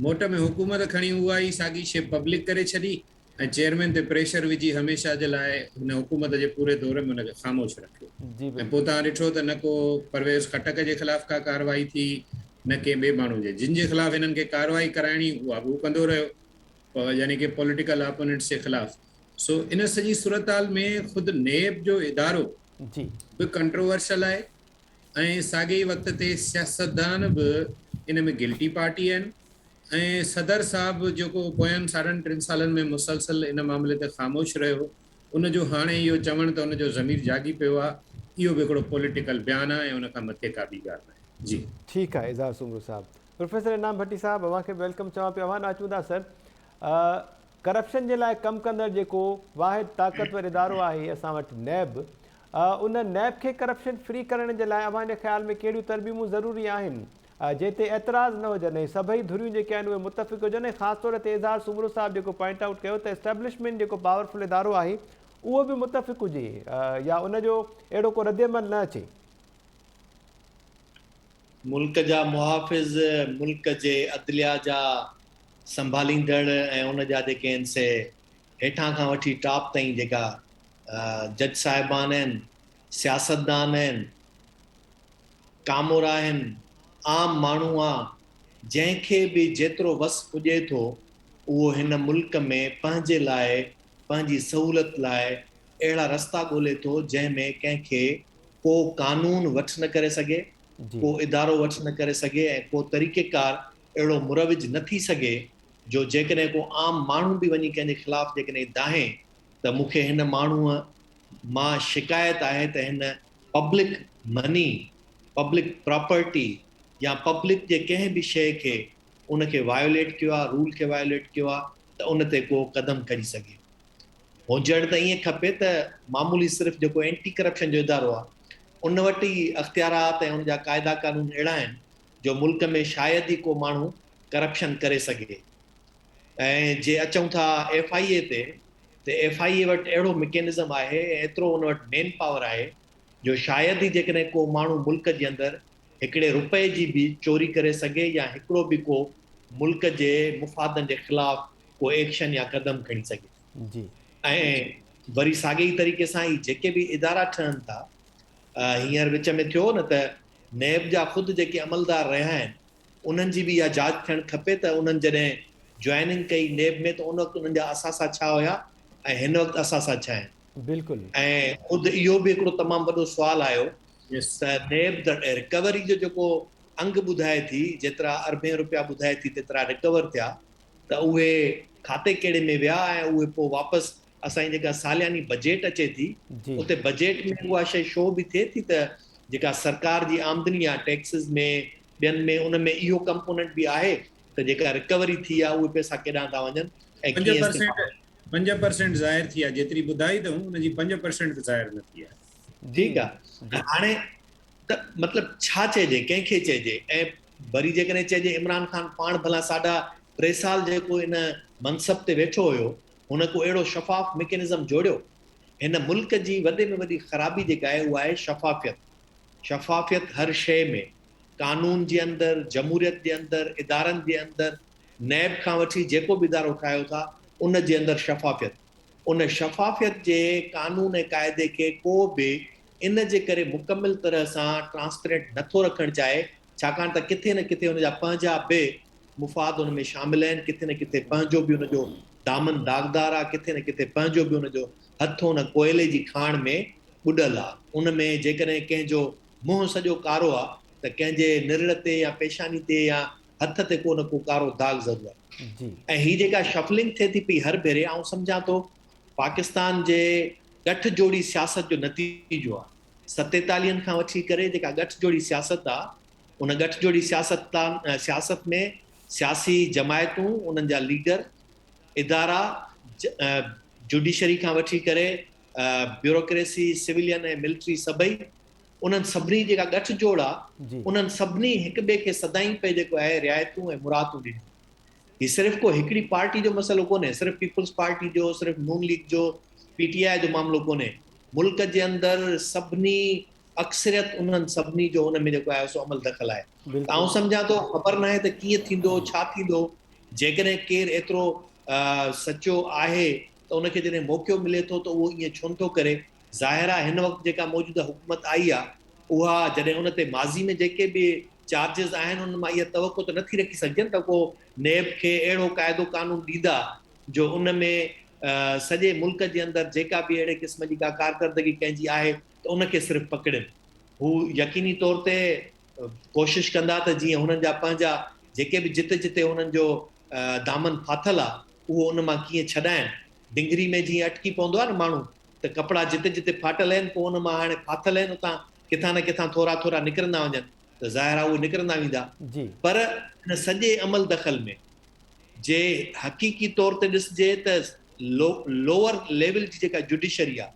मोट में हुकूमत खणी उहा ई साॻी शइ पब्लिक करे छॾी ऐं चेयरमैन ते प्रेशर विझी हमेशह जे लाइ हुन हुकूमत जे पूरे दौर में हुनखे ख़ामोश रखियो। जी ऐं पोइ बिल्कुलु तव्हां ॾिठो त न को परवेज़ खटक जे ख़िलाफ़ का कार्रवाई थी, न के ॿिए माण्हू जे, जिन जे ख़िलाफ़ हिननि खे कार्रवाई कराइणी उहा बि कंदो रहियो, यानी कि पॉलिटिकल अपोनेंट्स जे ख़िलाफ़। सो इन सॼी सूरताल में ख़ुदि नेब जो इदारो जी बि कंट्रोवर्शियल आहे, ऐं साॻे ई वक़्त ते सियासतदान बि इन में गिल्टी पार्टी आहिनि। ऐं सदर साहब जेको पोयनि 3.5 सालनि में मुसलसल इन मामले ते ख़ामोश रहियो, उनजो हाणे इहो चवणु त उनजो ज़मीर जागी पियो आहे, इहो बि हिकिड़ो पॉलिटिकल बयानु आहे ऐं उन खां मथे का ॿी ॻाल्हि न आहे। जी ठीकु आहे इज़हार सुमरू साहब। प्रोफेसर इनाम भट्टी साहब अव्हांखे वेलकम चवां पियो। अवां अचूं था सर, करप्शन जे लाइ कमु कंदड़ जेको वाहिद ताक़तवर इदारो आहे असां वटि नैब, उन नैब खे करप्शन फ्री करण जे लाइ अव्हांजे ख़्याल में कहिड़ियूं तरमीमूं ज़रूरी आहिनि जंहिं ते एतिराज़ न हुजनि ऐं सभई धुरियूं जेके आहिनि उहे मुतफ़िक़ हुजनि। ऐं ख़ासि तौर ते इज़हार सुमरू साहब जेको पॉइंट आउट कयो त एस्टेब्लिशमेंट जेको पावरफुल इदारो आहे उहो बि मुतफ़िक़ हुजे या उनजो अहिड़ो को रद्दमल न अचे। मुल्क जा मुहाफ़िज़, मुल्क जे अदलिया जा संभालींदड़ ऐं उन जा जेके आहिनि से हेठां खां वठी टॉप ताईं जेका जज साहिबान आहिनि, सियासतदान आहिनि, कामोर आहिनि, आम माण्हू आहे, जंहिंखे बि जेतिरो वस पुॼे थो उहो हिन मुल्क में पंहिंजे लाइ, पंहिंजी सहूलियत लाइ अहिड़ा रस्ता ॻोल्हे थो जंहिंमें कंहिंखे को कानून वठि न करे सघे, को इदारो वठि न करे सघे ऐं को तरीक़ेकार अहिड़ो मुरविज न थी सघे जो जेकॾहिं को आम माण्हू बि वञी कंहिंजे ख़िलाफ़ जेकॾहिं दाहे त मूंखे हिन माण्हूअ मां शिकायत आहे त हिन पब्लिक मनी, पब्लिक प्रॉपर्टी या पब्लिक जे कंहिं बि शइ खे उनखे वायोलेट कयो आहे, रूल खे वायोलेट कयो आहे, त उन ते को क़दम कढी सघे। हुजणु त ईअं खपे त मामूली सिर्फ़ु जेको एंटी करप्शन जो इदारो आहे उन वटि ई अख़्तियारात ऐं उनजा क़ाइदा कानून अहिड़ा आहिनि जो मुल्क में शायदि ई को माण्हू करप्शन करे सघे। ऐं जे अचूं था FIA ते, त FIA वटि अहिड़ो मैकेनिज़म आहे, एतिरो उन वटि मेन पावर आहे जो शायदि ई जेकॾहिं को माण्हू मुल्क जे अंदरि हिकिड़े रुपए जी बि चोरी करे सघे या हिकिड़ो बि को मुल्क जे मुफ़ादनि जे ख़िलाफ़ को एक्शन या क़दम खणी सघे। जी ऐं वरी साॻे ई तरीक़े सां ई जेके बि इदारा ठहनि था, हींअर विच में थियो न त नैब जा ख़ुदि जेके अमलदार रहिया आहिनि उन्हनि जी बि इहा जांच थियणु खपे त उन्हनि जॾहिं जॉइनिंग कई नैब में त उन वक़्तु उन्हनि जा असासा छा हुया ऐं हिन वक़्तु असासा छा आहिनि। बिल्कुलु। ऐं ख़ुदि इहो बि हिकिड़ो तमामु वॾो सुवालु आयो त नैब रिकवरी जो जेको अंग ॿुधाए थी, जेतिरा अरबें रुपया ॿुधाए थी तेतिरा रिकवर थिया, त उहे खाते कहिड़े में विया ऐं उहे पोइ वापसि असांजी जेका सालियानी बजेट अचे थी उते बजेट में उहा शइ शो बि थिए थी त जेका सरकार जी आमदनी आहे टैक्सिस में ॿियनि में उन में इहो कंपोनेंट बि आहे त जेका रिकवरी थी आहे उहे पैसा केॾां था वञनि ऐं 5% ज़ाहिर थी आहे, जेतिरी ॿुधाई अथऊं उनजी 5% ज़ाहिर न थी आहे। ठीकु आहे। हाणे त मतिलबु छा चइजे, कंहिंखे चइजे? ऐं वरी जेकॾहिं चइजे इमरान ख़ान पाण भला 3.5 साल जेको इन मनसब ते वेठो हुयो हुन को अहिड़ो शफ़ाफ़ मैकेनिज़म जोड़ियो। हिन मुल्क जी वॾे में वॾी ख़राबी जेका आहे उहा आहे शफ़ाफ़ियत। शफ़ाफ़ियत हर शइ में, कानून जे अंदरि, जमहूरियत जे अंदरि, इदारनि जे अंदरि, नैब खां वठी जेको बि इदारो ठाहियो था उन जे अंदरि शफ़ाफ़ियत। उन शफ़ाफ़ियत जे क़ानून ऐं क़ाइदे खे को बि इन जे करे मुकमिल तरह सां ट्रांसपेरेंट नथो रखणु चाहे, छाकाणि त किथे न किथे हुनजा पंहिंजा बि मुफ़ाद हुन में शामिल आहिनि, किथे न किथे पंहिंजो बि हुनजो दामन दागदार आहे, किथे न किथे पंहिंजो बि हुनजो हथ हुन कोयले जी खाण में ॿुॾल आहे। उन में जेकॾहिं कंहिंजो मुंहुं सॼो कारो आहे त कंहिंजे निरड़ ते या पेशानी ते या हथ ते को न को कारो दाग ज़रूरु आहे। जी ऐं हीअ जेका शफलिंग थिए थी पई हर भेरे, आउं सम्झां थो पाकिस्तान जे गठजोड़ी सियासत जो नतीजो आहे। 47 खां वठी करे जेका गठजोड़ी सियासत आहे, उन गठजोड़ी सियासत में सियासी जमायतूं, उन्हनि जा लीडर, इदारा, जुडिशरी खां वठी करे ब्यूरोक्रेसी, सिविलियन ऐं मिलिट्री सभई, उन्हनि सभिनी जेका गठजोड़ आहे, जी उन्हनि सभिनी हिक ॿिए खे सदाईं पे जेको आहे रिआयतूं ऐं मुरादूं ॾिनियूं। हीउ सिर्फ़ु को हिकिड़ी पार्टी जो मसइलो कोन्हे, सिर्फ़ु पीपल्स पार्टी जो, सिर्फ़ु नून लीग जो, PTI जो मामलो कोन्हे। मुल्क जे अंदरि सभिनी अक्सरियत उन्हनि सभिनी जो उन में जेको आहे सो अमल दख़ल आहे। त आउं सम्झां थो ख़बर न आहे त कीअं थींदो, छा थींदो। जेकॾहिं केरु एतिरो सचो आहे त उनखे जॾहिं मौक़ो मिले थो त उहो ईअं छो नथो करे। ज़ाहिर आहे हिन वक़्तु जेका मौजूदा हुकूमत आई आहे, उहा जॾहिं उन ते माज़ी में जेके बि चार्जिस आहिनि, उन मां इहा तवक़ो त नथी रखी सघजनि त को नेब खे अहिड़ो क़ाइदो कानून ॾींदा जो उन में सॼे मुल्क जे अंदरि जेका बि अहिड़े क़िस्म जी का कारकर्दगी कंहिंजी आहे त उनखे सिर्फ़ु पकड़नि। हू यकीनी तौर ते कोशिशि कंदा त जीअं हुननि जा पंहिंजा जेके बि जिते जिते हुननि जो दामन फाथल आहे, उहो उन मां कीअं छॾाइनि। डिंगरी में जीअं अटकी पवंदो आहे न माण्हू, त कपिड़ा जिते जिते फाटल आहिनि, पोइ उन मां हाणे फाथल आहिनि, उतां किथां न किथां थोरा थोरा निकिरंदा वञनि, त ज़ाहिर आहे उहे निकिरंदा वेंदा। जी पर हिन सॼे अमल दख़ल में जे हक़ीक़ी तौर ते ॾिसजे त लोअर लेवल जी जेका जुडिशरी आहे,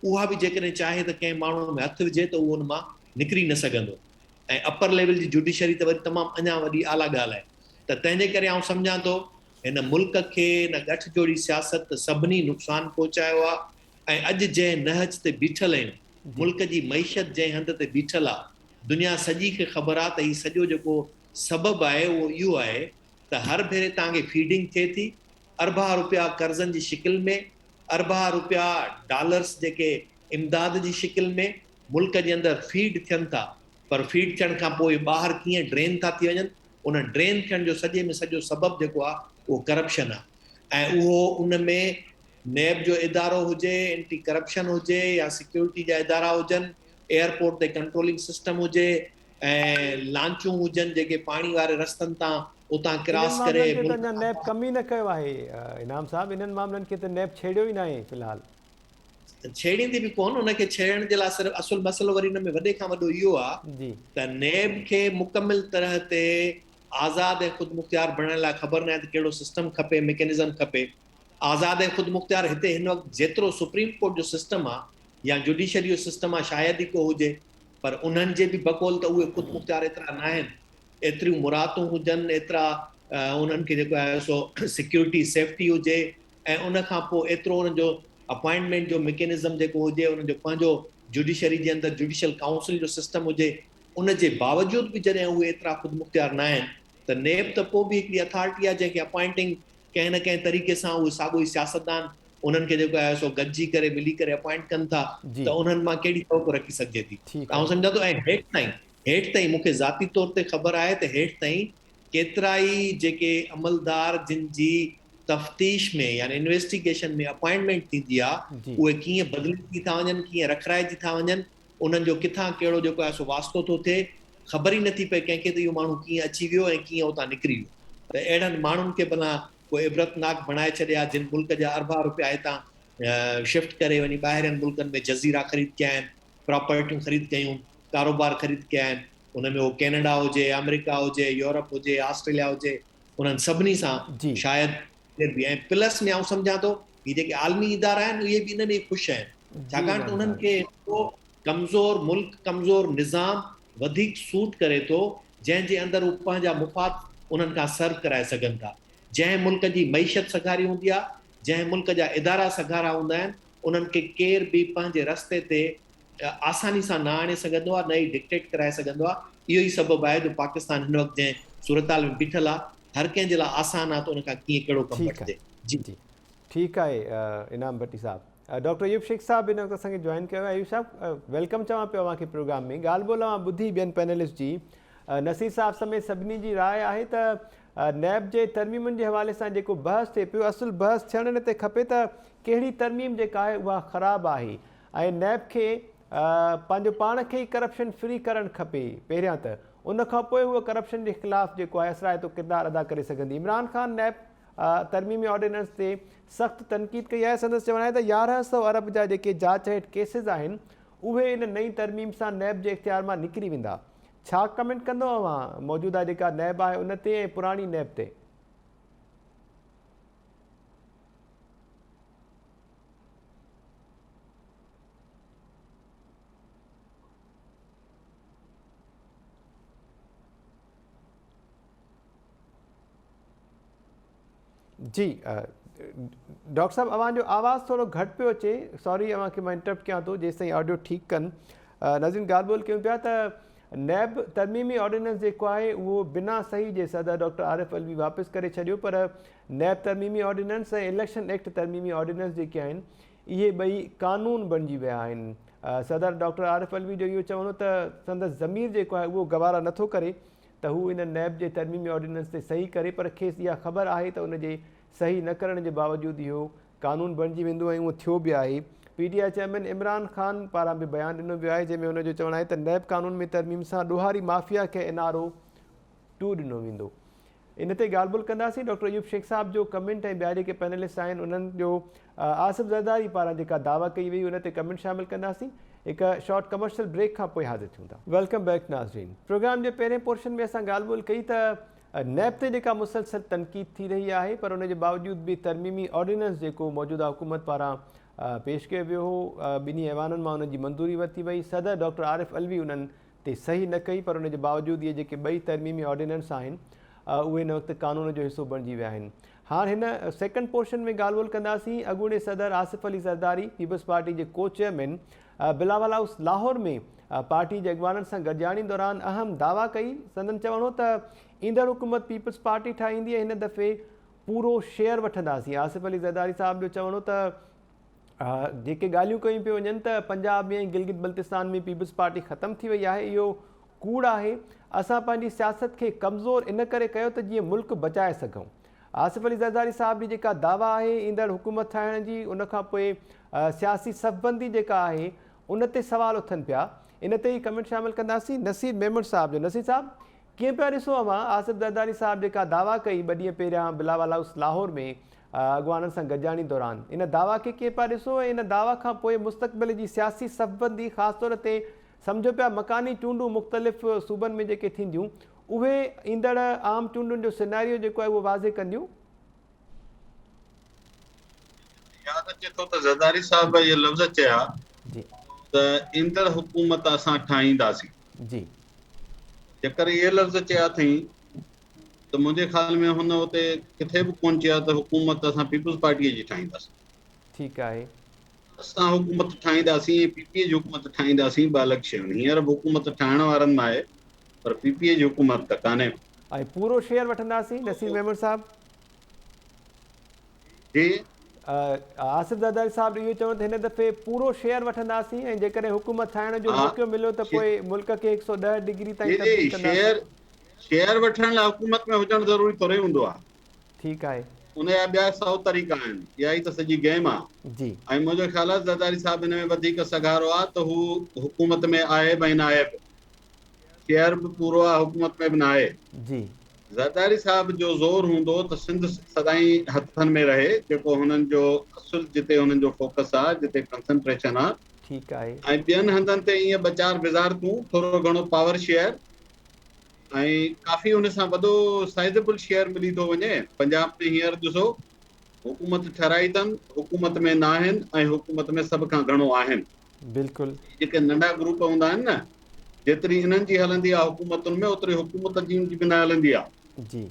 उहा बि जेकॾहिं चाहे त कंहिं माण्हू में हथु विझे त उहो उन मां निकिरी न सघंदो। ऐं अपर लेवल जी जुडिशरी त वरी तमामु अञा वॾी आला ॻाल्हि आहे। त तंहिंजे करे आउं सम्झां थो हिन मुल्क खे हिन गठजोड़ी सियासत सभिनी नुक़सानु पहुचायो आहे। ऐं अॼु जंहिं नहज ते बीठल आहियूं, मुल्क जी मईशत जंहिं हंध ते बीठल आहे, दुनिया सॼी खे ख़बर आहे त हीउ सॼो जेको सबबु आहे उहो इहो आहे त हर भेरे तव्हांखे फीडिंग थिए थी, अरबा रुपया कर्ज़नि जी शिकिल में, अरबा रुपया डॉलर्स जेके इमदाद जी शिकिल में मुल्क जे अंदरि फीड थियनि था। पर फीड थियण खां पोइ ॿाहिरि कीअं ड्रेन था थी वञनि, उन ड्रेन थियण जो सॼे में सॼो सबबु जेको आहे उहो करप्शन आहे। ऐं उहो उन में नेब जो इदारो हुजे, एंटी करप्शन हुजे, या सिक्योरिटी जा इदारा हुजनि, एयरपोर्ट ते कंट्रोलिंग सिस्टम हुजे, ऐं लांचूं हुजनि जेके पाणी वारे रस्तनि तां उतां क्रॉस करे नैब कम ई न कयो आहे इनाम साहब। इन्हनि मामलनि खे त नैब छेड़ियो ई न आहे फ़िलहाल। छेड़ींदी बि कोन, उनखे छेड़ण जे लाइ सिर्फ़ु असुल मसइलो वरी हिन में वॾे खां वॾो इहो आहे जी त नेब खे मुकमिल तरह ते आज़ाद ऐं ख़ुदि मुख़्तियार बणाइण लाइ ख़बर न आहे त कहिड़ो सिस्टम खपे, मैकेनिज़म खपे। आज़ाद ऐं ख़ुदि मुख़्तियार हिते हिन वक़्तु जेतिरो सुप्रीम कोर्ट जो सिस्टम आहे या जुडिशरी जो सिस्टम आहे, शायदि ई को हुजे। पर उन्हनि जे बि बकौल त उहे ख़ुदि मुख़्तियार एतिरा न आहिनि, एतिरियूं मुरादूं हुजनि, एतिरा उन्हनि खे जेको आहे सो सिक्योरिटी सेफ्टी हुजे, ऐं उन खां पोइ एतिरो उन्हनि जो अपॉइंटमेंट जो मैकेनिज़म जेको हुजे, उन्हनि जो पंहिंजो जुडिशरी जे अंदरि जुडिशल काउंसिल जो सिस्टम हुजे। उन जे बावजूद बि जॾहिं उहे एतिरा ख़ुदि मुख़्तियार न आहिनि, त नेब त पोइ बि हिकिड़ी अथॉरिटी आहे जंहिंखे अपॉइंटिंग कंहिं न कंहिं तरीक़े सां उहे साॻियो ई सियासतदान उन्हनि खे जेको आहे सो गॾिजी करे मिली करे अपॉइंट कनि था, त उन्हनि मां कहिड़ी तवक़ो रखी सघिजे थी। ऐं सम्झां थो। ऐं हेठि ताईं मूंखे ज़ाती तौर ते ख़बर आहे त हेठि ताईं केतिरा ई जेके अमलदार जिन जी तफ़्तीश में यानी इन्वेस्टिगेशन में अपॉइंटमेंट थींदी आहे, उहे कीअं बदिली था वञनि, कीअं रखराइजी था वञनि, उन्हनि जो किथां कहिड़ो जेको आहे सो वास्तो थो थिए, ख़बर ई नथी पए कंहिंखे त इहो माण्हू कीअं अची वियो ऐं कीअं उतां निकिरी वियो। त अहिड़नि माण्हुनि खे भला कोई इबरतनाक बणाए छॾिया, जिन मुल्क जा अरबा रुपया हितां शिफ्ट करे वञी ॿाहिरिनि मुल्कनि में जज़ीरा ख़रीद कया आहिनि, प्रॉपर्टियूं ख़रीद कयूं, कारोबार ख़रीद कया आहिनि। उन में उहो कैनेडा हुजे, अमेरिका हुजे, यूरोप हुजे, ऑस्ट्रेलिया हुजे, उन्हनि सभिनी सां शायदि। ऐं प्लस में आउं सम्झां थो हीअ जेके आलमी इदारा आहिनि इहे बि इन में ख़ुशि आहिनि, छाकाणि त उन्हनि खे कमज़ोर मुल्क, कमज़ोर निज़ाम वधीक सूट करे थो, जंहिंजे अंदरि उहे पंहिंजा मुफ़ाद उन्हनि खां सर्व कराए सघनि था। जंहिं मुल्क जी मईशत सघारी हूंदी आहे, जंहिं मुल्क जा इदारा सघारा हूंदा आहिनि, उन्हनि खे केर बि पंहिंजे रस्ते ते आसानी सां न आणे सघंदो आहे, न ई डिक्टेट कराए सघंदो आहे। इहो ई सबबु आहे जो पाकिस्तान हिन वक़्तु जंहिं सूरताल में बीठल आहे, हर कंहिं जे लाइ आसान आहे त उन खां कीअं कहिड़ो कमु वठिजे। जी ठीकु आहे इनाम भट्टी साहब। डॉक्टर अयूब शेख साहब इन वक़्तु असांखे जॉइन कयो आहे। अयूब साहब वेलकम चवां पियो अव्हांखे प्रोग्राम में। ॻाल्हि ॿोल मां ॿुधी ॿियनि पैनलिस्ट जी, नसीर साहब समेत सभिनी जी राय आहे त नैब जे तरमीमुनि जे हवाले सां जेको बहस थिए पियो, असुल बहस थियण हिन ते खपे त कहिड़ी तरमीम जेका आहे उहा ख़राबु आहे ऐं नैब खे पंहिंजो पाण खे ई करप्शन फ्री करणु खपे पहिरियां त, उन खां पोइ उहो करप्शन जे ख़िलाफ़ु जेको आहे असराइतो किरदारु अदा करे सघंदी। इमरान ख़ान नैब तरमीमी ऑर्डिनेंस ते सख़्तु तनक़ीद कई आहे। संदसि चवणु आहे त 1100 अरब जा जेके जांच हेठि केसिस आहिनि उहे इन नई तरमीम सां नैब जे इख़्तियार मां निकिरी वेंदा। छा कमेंट कंदो अव्हां मौजूदा जेका नैब आहे उन ते ऐं पुराणी नैब ते? जी डॉक्टर साहब अव्हांजो आवाज़ु थोरो घटि पियो अचे, सॉरी अव्हांखे मां इंटरप्ट कयां थो जेसिताईं ऑडियो ठीकु कनि। नाज़रीन ॻाल्हि ॿोल कयूं पिया त नैब तरमीमी ऑर्डिनेंस जेको आहे उहो बिना सही जे सदर डॉक्टर आरिफ अलवी वापसि करे छॾियो, पर नैब तरमीमी ऑर्डिनेंस ऐं इलेक्शन एक्ट तरमीमी ऑर्डिनेंस जेके आहिनि इहे ॿई कानून बणिजी विया आहिनि। सदर डॉक्टर आरिफ अलवी जो इहो चवणो त संदसि ज़मीर जेको आहे उहो गवारा नथो करे त हू इन नैब जे तरमीमी ऑर्डिनेंस ते सही करे, पर खेसि इहा ख़बर आहे त उन जे सही न करण जे बावजूदि इहो कानून बणिजी वेंदो ऐं उहो थियो बि आहे। PTI चेयरमैन इमरान ख़ान पारां बि बयानु ॾिनो वियो आहे जंहिंमें हुनजो चवणु आहे त नैब कानून में तरमीम सां ॾोहारी माफ़िया खे NRO 2 ॾिनो वेंदो। इन ते ॻाल्हि ॿोल कंदासीं। डॉक्टर अयूब शेख साहब जो कमेंट ऐं ॿिया जेके पैनलिस्ट आहिनि उन्हनि जो आसिफ़ ज़रदारी पारां जेका दावा कई वई उन ते कमेंट शामिल कंदासीं। हिकु शॉर्ट कमर्शियल ब्रेक खां पोइ हाज़िर थियूं था। वेलकम बैक नाज़रीन। प्रोग्राम जे पहिरें पोर्शन में असां ॻाल्हि ॿोल कई त नैब ते जेका मुसलसल तनक़ीद थी रही आहे, पर उन जे बावजूदि बि तरमीमी ऑर्डिनेंस जेको मौजूदा हुकूमत पारां पेश कयो वियो हो, ॿिन्ही ऐवाननि मां उन जी मंज़ूरी वरिती वई। सदर डॉक्टर आरिफ अलवी उन्हनि ते सही न कई, पर उन जे बावजूदि इहे जेके ॿई तरमीमी ऑर्डिनेंस आहिनि उहे हिन वक़्तु कानून जो हिसो बणिजी विया आहिनि। हाणे हिन सेकेंड पोर्शन में ॻाल्हि ॿोल कंदासीं। अॻूणे सदर आसिफ अली ज़रदारी पीपल्स पार्टी जे को चेयरमैन बिलावल हाउस लाहौर में पार्टी जे अॻवाननि सां गॾिजाणी दौरान अहम दावा कई। संदन चवणो त ईंदड़ हुकूमत पीपल्स पार्टी ठाहींदी ऐं हिन दफ़े पूरो शेयर वठंदासीं। आसिफ अली ज़रदारी साहब जो चवणो त जेके ॻाल्हियूं कयूं पियूं वञनि त पंजाब में ऐं गिलगित बल्तिस्तान में पीपल्स पार्टी ख़तमु थी वई आहे, इहो कूड़ आहे। असां पंहिंजी सियासत खे कमज़ोर इन करे कयो त जीअं मुल्क बचाए सघूं। आसिफ अली ज़रदारी साहब जी जेका दावा आहे ईंदड़ हुकूमत ठाहिण जी, उन खां पोइ सियासी सफ़बंदी जेका आहे उन ते सवाल उथनि पिया। इन ते ई कमेंट शामिल कंदासीं। नसीर मेमन साहब जो। नसीर साहब कीअं पिया ॾिसो अव्हां आसिफ ज़रदारी साहब जेका दावा कई 2 ॾींहं पहिरियां बिलावल हाउस लाहौर में अॻवाननि सां गॾिजाणी दौरान, इन दावा खे कीअं पिया ॾिसो ऐं इन दावा खां पोइ मुस्तक़बिल जी सियासी सफ़बंदी ख़ासि तौर ते सम्झो पिया मकानी चूंडूं मुख़्तलिफ़ सूबनि में जेके थींदियूं उहे ईंदड़ आम चूंडुनि जो सिनेरियो जेको आहे उहो वाज़े कंदियूं? यादि अचे थो त ज़रदारी साहब इहे लफ़्ज़ चया त ईंदड़ हुकूमत असां ठाहींदासीं। जी जेकर इहे लफ़्ज़ चया अथई त मुंहिंजे ख़्याल में हुन उते किथे बि कोन चया त हुकूमत असां पीपल्स पार्टीअ जी ठाहींदासीं। ठीकु आहे। असां हुकूमत ठाहींदासीं, PPA जी हुकूमत ठाहींदासीं, ॿ अलॻि शयूं। हींअर बि हुकूमत ठाहिण वारनि मां आहे, पर PPA जी हुकूमत त कान्हे। ऐं पूरो शेयर वठंदासीं। नसीर मेमन साहब जी आसिफ ज़रदारी साहब इहो चवनि त हिन दफ़े पूरो शेयर वठंदासीं ऐं जेकॾहिं हुकूमत ठाहिण जो मौक़ो मिलियो त पोइ मुल्क खे 110 डिग्री ताईं तब्दील कंदासीं। शेयर वठण लाइ हुकूमत में हुजणु ज़रूरी थोरे हूंदो आहे। ठीकु आहे। उन जा ॿिया 100 तरीक़ा आहिनि। इहा ई त सॼी गेम आहे। जी ऐं मुंहिंजो ख़्याल आहे ज़रदारी साहब हिन में वधीक सगारो आहे त हू हुकूमत में आहे बि न आहे बि। शेयर बि पूरो आहे, हुकूमत में बि न आहे। जी ज़रदारी साहब जो ज़ोर हूंदो त सिंध सदाईं हथनि में रहे, जेको हुननि जो असुल जिते हुननि जो फोकस आहे, जिते कंसंट्रेशन आहे। ठीकु आहे। ऐं ॿियनि हंधनि ते ईअं ॿ चार विज़ारतूं, थोरो घणो पावर शेयर ऐं काफ़ी हुन सां वॾो साइज़ेबल शेयर मिली थो वञे। पंजाब में हींअर ॾिसो हुकूमत ठहिराई अथनि, हुकूमत में न आहिनि ऐं हुकूमत में सभ खां घणो आहिनि। बिल्कुलु। जेके नंढा ग्रुप हूंदा आहिनि न, जेतिरी इन्हनि जी हलंदी आहे हुकूमतुनि में, ओतिरी हुकूमत जी बि न हलंदी आहे। जी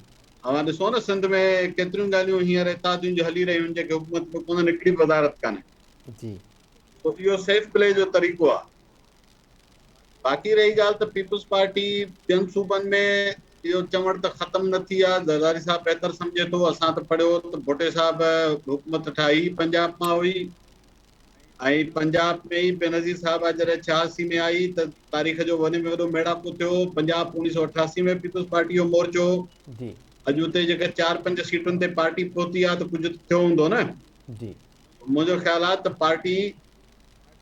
अवां ॾिसो न सिंध में केतिरियूं ॻाल्हियूं हींअर इतादियूं जो हली रहियूं आहिनि जेके हुकूमत में कोन्हनि, हिकिड़ी वज़ारत कान्हे। जी तो इहो सेफ प्ले जो तरीक़ो आहे। बाक़ी रही ॻाल्हि त पीपल्स पार्टी ॿियनि सूबनि में इहो चवण त ख़तम न थी आहे। ज़रदारी साहब बहितर सम्झे थो। असां त पढ़ियो त भुट्टे साहब हुकूमत ठाही पंजाब मां हुई ऐं पंजाब में ई बेनज़ीर साहब जॾहिं 86 में आई त तारीख़ जो वॾे में वॾो मेड़ाको थियो। पंजाब 1988 में पीपल्स पार्टी जो मोर्चो। जी अॼु उते जेके 4-5 सीटुनि ते पार्टी पहुती आहे त कुझु थियो हूंदो न। जी मुंहिंजो ख़्यालु आहे त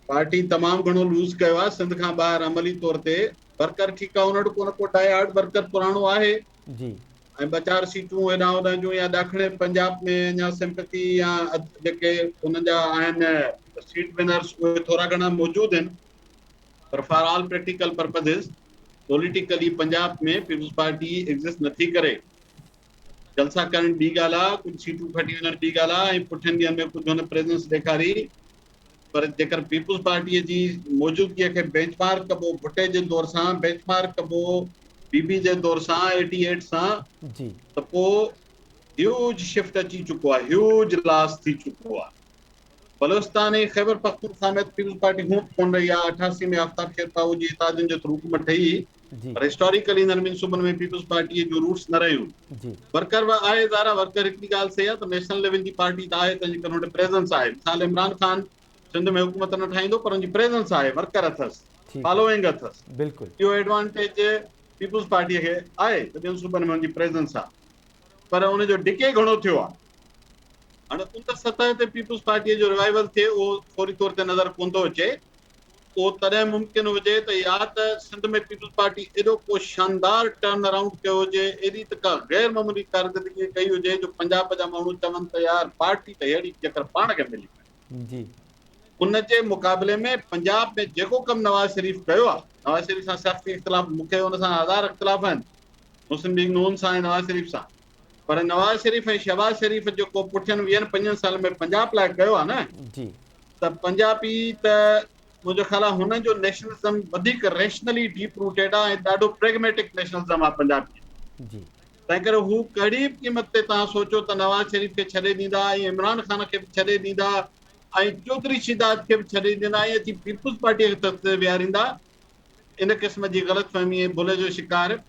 पार्टी तमामु घणो लूज़ कयो आहे सिंध खां ॿाहिरि अमली तौर ते। वर्कर ठीकु आहे, हुन वटि को न को डाई हार्ड वर्कर पुराणो आहे जी ऐं 2-4 सीटूं हेॾां होॾां जूं या ॾखिणे पंजाब में अञा सिंपैथी या जेके हुननि जा आहिनि सीट विनर्स उहे थोरा घणा मौजूदु आहिनि। पर for all practical purposes politically Punjab में पीपल्स पार्टी एग्ज़िस्ट नथी करे। जलसा करण ॿी ॻाल्हि आहे, कुझु सीटूं खटी वञण ॿी ॻाल्हि आहे ऐं पुठियनि ॾींहंनि में कुझु हुन प्रेज़ेंस ॾेखारी। पर जेकर पीपल्स पार्टीअ जी मौजूदगीअ खे बेंचमार्क कबो भुट्टे जे दौर सां, बेंचमार्क कबो बीबी जे दौर सां 88 सां, जी त पोइ ह्यूज शिफ्ट अची चुको आहे, ह्यूज लॉस थी चुको आहे। बलोचिस्तान ऐं ख़ैबर पख्तूनख्वा में पीपल्स पार्टी हूअं कोन रही आहे। 88 में आफ्ताब शेरपाऊ जी ताजुनि जे थ्रू हुकूमत ठही, जी पर हिस्टोरिकली हिननि ॿिनि सूबनि में पीपल्स पार्टीअ जूं रूट्स न रहियूं। जी वर्कर आहे ज़ारा वर्कर हिकिड़ी ॻाल्हि सही आहे त नेशनल लेवल जी पार्टी त आहे, तंहिंजे करे हुन प्रेज़ेंस आहे। मिसाल इमरान ख़ान सिंध में हुकूमत न ठाहींदो पर हुनजी प्रेज़ेंस आहे, वर्कर अथसि, ठीकु फॉलोइंग अथसि। बिल्कुलु इहो एडवांटेज पीपल्स पार्टीअ खे आहे त ॿियनि सूबनि में हुनजी प्रेज़ेंस आहे। पर हुनजो डिके घणो थियो आहे। हाणे उन सतह ते पीपल्स पार्टीअ जो रिवाइवल थिए उहो फौरी तौर ते नज़र कोन थो अचे। उहो तॾहिं मुमकिन हुजे त या त सिंध में पीपल्स पार्टी एॾो को शानदार टर्न अराउंड कयो हुजे, एॾी त का गैर मामूली कारकर्दगी कई हुजे जो पंजाब जा माण्हू चवनि त यार पार्टी त अहिड़ी जेकर पाण खे मिली पए। जी उन जे मुक़ाबले में पंजाब में जेको कमु नवाज़ शरीफ़ कयो आहे, नवाज़ शरीफ़ सां सियासी इख़्तिलाफ़ मूंखे हुन सां हज़ार इख़्तिलाफ़ आहिनि, मुस्लिम लीग नून सां ऐं नवाज़ शरीफ़ सां। पर नवाज़ शरीफ़ ऐं शहबाज़ शरीफ़ जेको पुठियनि 20-25 साल में पंजाब लाइ कयो आहे न, जी त पंजाबी त मुंहिंजो ख़्यालु आहे हुननि जो नेशनलिज़म वधीक रैशनली डीप रूटेड आहे ऐं ॾाढो प्रेगमेटिक नेशनलिज़म आहे पंजाबी। जी तंहिं करे हू कहिड़ी बि क़ीमत ते तव्हां सोचो त नवाज़ शरीफ़ खे छॾे ॾींदा ऐं इमरान ख़ान खे बि छॾे ॾींदा ऐं चौधरी शिदात खे बि छॾे ॾींदा ऐं अची पीपल्स पार्टीअ खे तख़्त ते विहारींदा। इन क़िस्म जी ग़लतफ़हमी ऐं भुल जो शिकार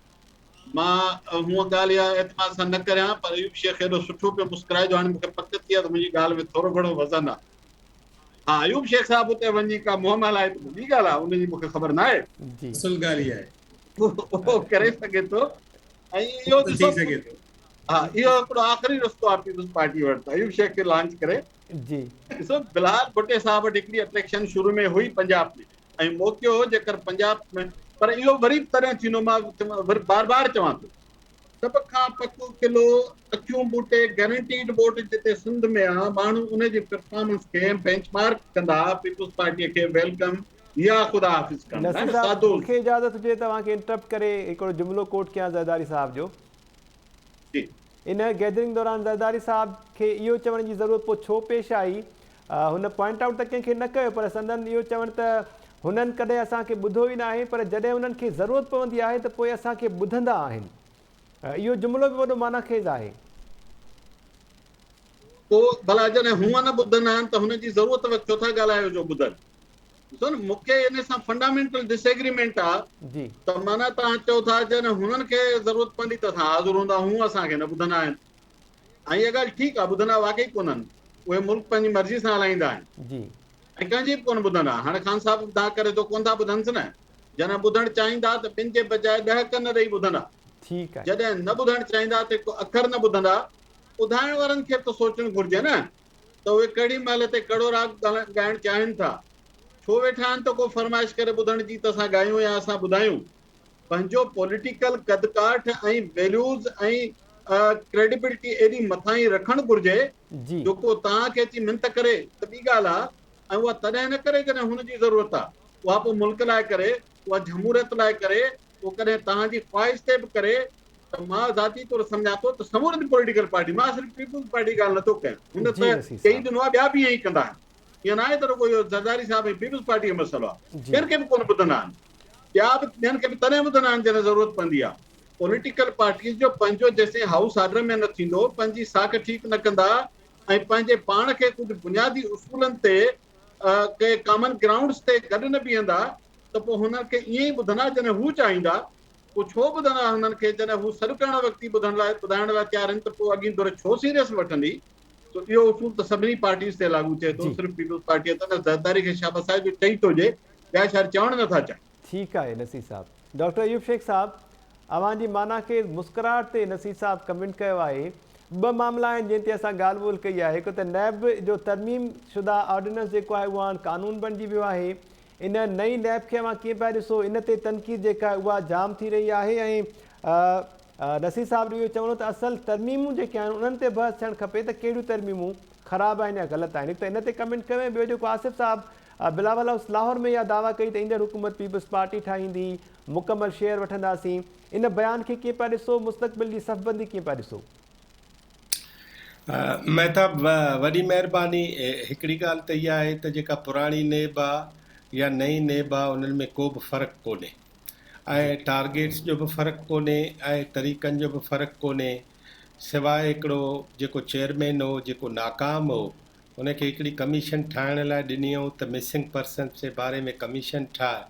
मां हूअं ॻाल्हि इहा एतमाद सां न करियां। पर अयूब शेख एॾो सुठो पियो मुस्कुराए जो हाणे मूंखे पक थी आहे त मुंहिंजी ॻाल्हि में थोरो घणो वज़न आहे। हा, अयूब शेख साहिब उते वञी का मुंहुं हलाए त ॿी ॻाल्हि आहे, उनजी मूंखे ख़बर न आहे। जी असुल ॻाल्हि इहा आहे, उहो करे सघे थो ऐं इहो थी ॾिसो। सघे थो। हा, इहो हिकिड़ो आख़िरी रस्तो आहे पीपल्स पार्टी वटि अयूब शेख खे लॉन्च करे। जी ॾिसो, बिलाल भुट्टे साहब वटि हिकिड़ी अट्रैक्शन शुरू में हुई पंजाब में ऐं मौक़ियो हो जेकर पंजाब में, पर इहो वरी तॾहिं थींदो। मां वरी बार चवां थो, सभ खां पको किलो अखियूं बूटे गारंटीड वोट जिते सिंध में आहे, माण्हू उनजी परफॉर्मेंस खे बेंचमार्क कंदा पीपल्स पार्टीअ खे वेलकम या ख़ुदा हाफ़िज़ कंदा। नसीर साहब मूंखे इजाज़त हुजे तव्हांखे इंटरप्ट करे हिकिड़ो जुमिलो कोट कयां ज़रदारी साहब जो। जी इन गैदरिंग दौरान ज़रदारी साहब खे इहो चवण जी ज़रूरत पोइ छो पेश आई? हुन पॉइंट आउट त कंहिंखे न कयो, पर संदन इहो चवण त हुननि कॾहिं असांखे ॿुधो ई न आहे, पर जॾहिं हुननि खे ज़रूरत पवंदी आहे त पोइ असांखे ॿुधंदा आहिनि। इहो जुमिलो बि वॾो मानाखेज़ आहे। पोइ भला जॾहिं हूअं न ॿुधंदा आहिनि त हुनजी ज़रूरत वक़्तु छो था ॻाल्हायो जो ॿुधनि? ॾिसो न, मूंखे इन सां फंडामेंटल डिसएग्रीमेंट आहे जी त माना तव्हां चओ था जॾहिं हुननि खे ज़रूरत पवंदी त असां हाज़ुर हूंदा, हूअं असांखे न ॿुधंदा आहिनि। ऐं इहा ॻाल्हि ठीकु आहे, ॿुधंदा वाक़ई कोन्हनि। उहे मुल्क पंहिंजी मर्ज़ी सां हलाईंदा आहिनि जी ऐं कंहिंजी बि कोन ॿुधंदा। हाणे ख़ान साहब दाग करे थो, कोन था ॿुधनिसि न। जॾहिं ॿुधणु चाहींदा त ॿिनि जे बजाए 10 कन ॾेई ॿुधंदा। ठीकु आहे। जॾहिं न ॿुधणु चाहींदा त हिकु अखर न ॿुधंदा। ॿुधाइण वारनि खे बि त सोचणु घुरिजे न त उहे कहिड़ी महिल ते कहिड़ो राग ॻाइणु चाहिनि था। छो वेठा आहिनि त को फरमाइश करे ॿुधण जी त असां ॻायूं या असां ॿुधायूं। पंहिंजो पॉलिटिकल कदकाठ ऐं वैल्यूज़ ऐं क्रेडिबिलिटी एॾी मथां ई रखणु घुरिजे जी जेको तव्हांखे अची मिनत करे त ॿी ॻाल्हि आहे। ऐं उहा तॾहिं न करे जॾहिं हुनजी ज़रूरत आहे। उहा पोइ मुल्क लाइ करे, उहा जमहूरियत लाइ करे, उहो कॾहिं तव्हांजी ख़्वाहिश ते बि करे। त मां ज़ाती तौरु सम्झां थो त समूरी पॉलिटिकल पार्टी, मां सिर्फ़ु पीपल्स पार्टी ॻाल्हि नथो कयां, हुन जी त नसीर चई साहब ॾिनो आहे ॿिया बि ईअं ई कंदा आहिनि। ईअं न आहे त रुॻो इहो ज़रदारी साहब ऐं पीपल्स पार्टी जो मसइलो आहे, जी ॿियनि खे बि कोन ॿुधंदा आहिनि। ॿिया बि ॿियनि खे बि तॾहिं ॿुधंदा आहिनि जॾहिं ज़रूरत पवंदी आहे। पॉलिटिकल पार्टीज़ जो पंहिंजो जेसिताईं हाउस ऑर्डर में न थींदो, पंहिंजी साख ठीकु न कंदा ऐं पंहिंजे पाण खे कुझु बुनियादी उसूलनि ते के कॉमन ग्राउंड्स ते गॾु न बीहंदा त पोइ हुननि खे ईअं ई ॿुधंदा जॾहिं हू चाहींदा। पोइ छो ॿुधंदा हुननि खे जॾहिं हू सॾु करण वक़्तु ई ॿुधाइण लाइ तयार आहिनि त पोइ अॻी दौर छो सीरियस वठंदी? तो इहो उसूल त सभिनी पार्टीज़ ते लागू थिए थो, सिर्फ़ु पीपल्स पार्टीअ ते न। ज़रदारी खे शाबाश जो चई थो हुजे, ॿिया शहर चवणु नथा चाहिनि। ठीकु आहे नसीर साहब। डॉक्टर अयूब शेख साहब, अव्हांजी माना खे मुस्कुराहट ते नसीर साहब कमेंट कयो आहे। ॿ मामला आहिनि जिन ते असां ॻाल्हि ॿोल कई आहे। हिकु त नैब जो तरमीम शुदा ऑर्डिनेंस जेको आहे उहो हाणे कानून बणिजी वियो आहे। इन नई नैब खे अव्हां कीअं पिया ॾिसो? इन ते तनक़ीद जेका आहे उहा जाम थी रही आहे ऐं नसीर साहब जो इहो चवणो त असल तरमीमूं जेके आहिनि उन्हनि ते बहस थियणु खपे त कहिड़ियूं तरमीमूं ख़राबु आहिनि या ग़लति आहिनि। हिकु त इन ते कमेंट कयो ऐं ॿियो जेको आसिफ़ साहब बिलावल हाउस लाहौर में इहा दावा कई त ईंदड़ हुकूमत पीपल्स पार्टी ठाहींदी, मुकमल शेयर वठंदासीं। इन बयान खे कीअं पिया ॾिसो? मुस्तक़बिल जी सफ़बंदी कीअं पिया ॾिसो? महताब वॾी महिरबानी। हिकिड़ी ॻाल्हि त इहा आहे त जेका पुराणी नेब आहे या नई नेब आहे उन्हनि में को बि फ़र्क़ु कोन्हे ऐं टारगेट्स जो बि फ़र्क़ु कोन्हे ऐं तरीक़नि जो बि फ़र्क़ु कोन्हे, सवाइ हिकिड़ो जेको चेयरमैन हो जेको नाकाम हो उनखे हिकिड़ी कमीशन ठाहिण लाइ ॾिनी हुओ त मिसिंग पर्सन्स जे बारे में कमीशन ठाहे,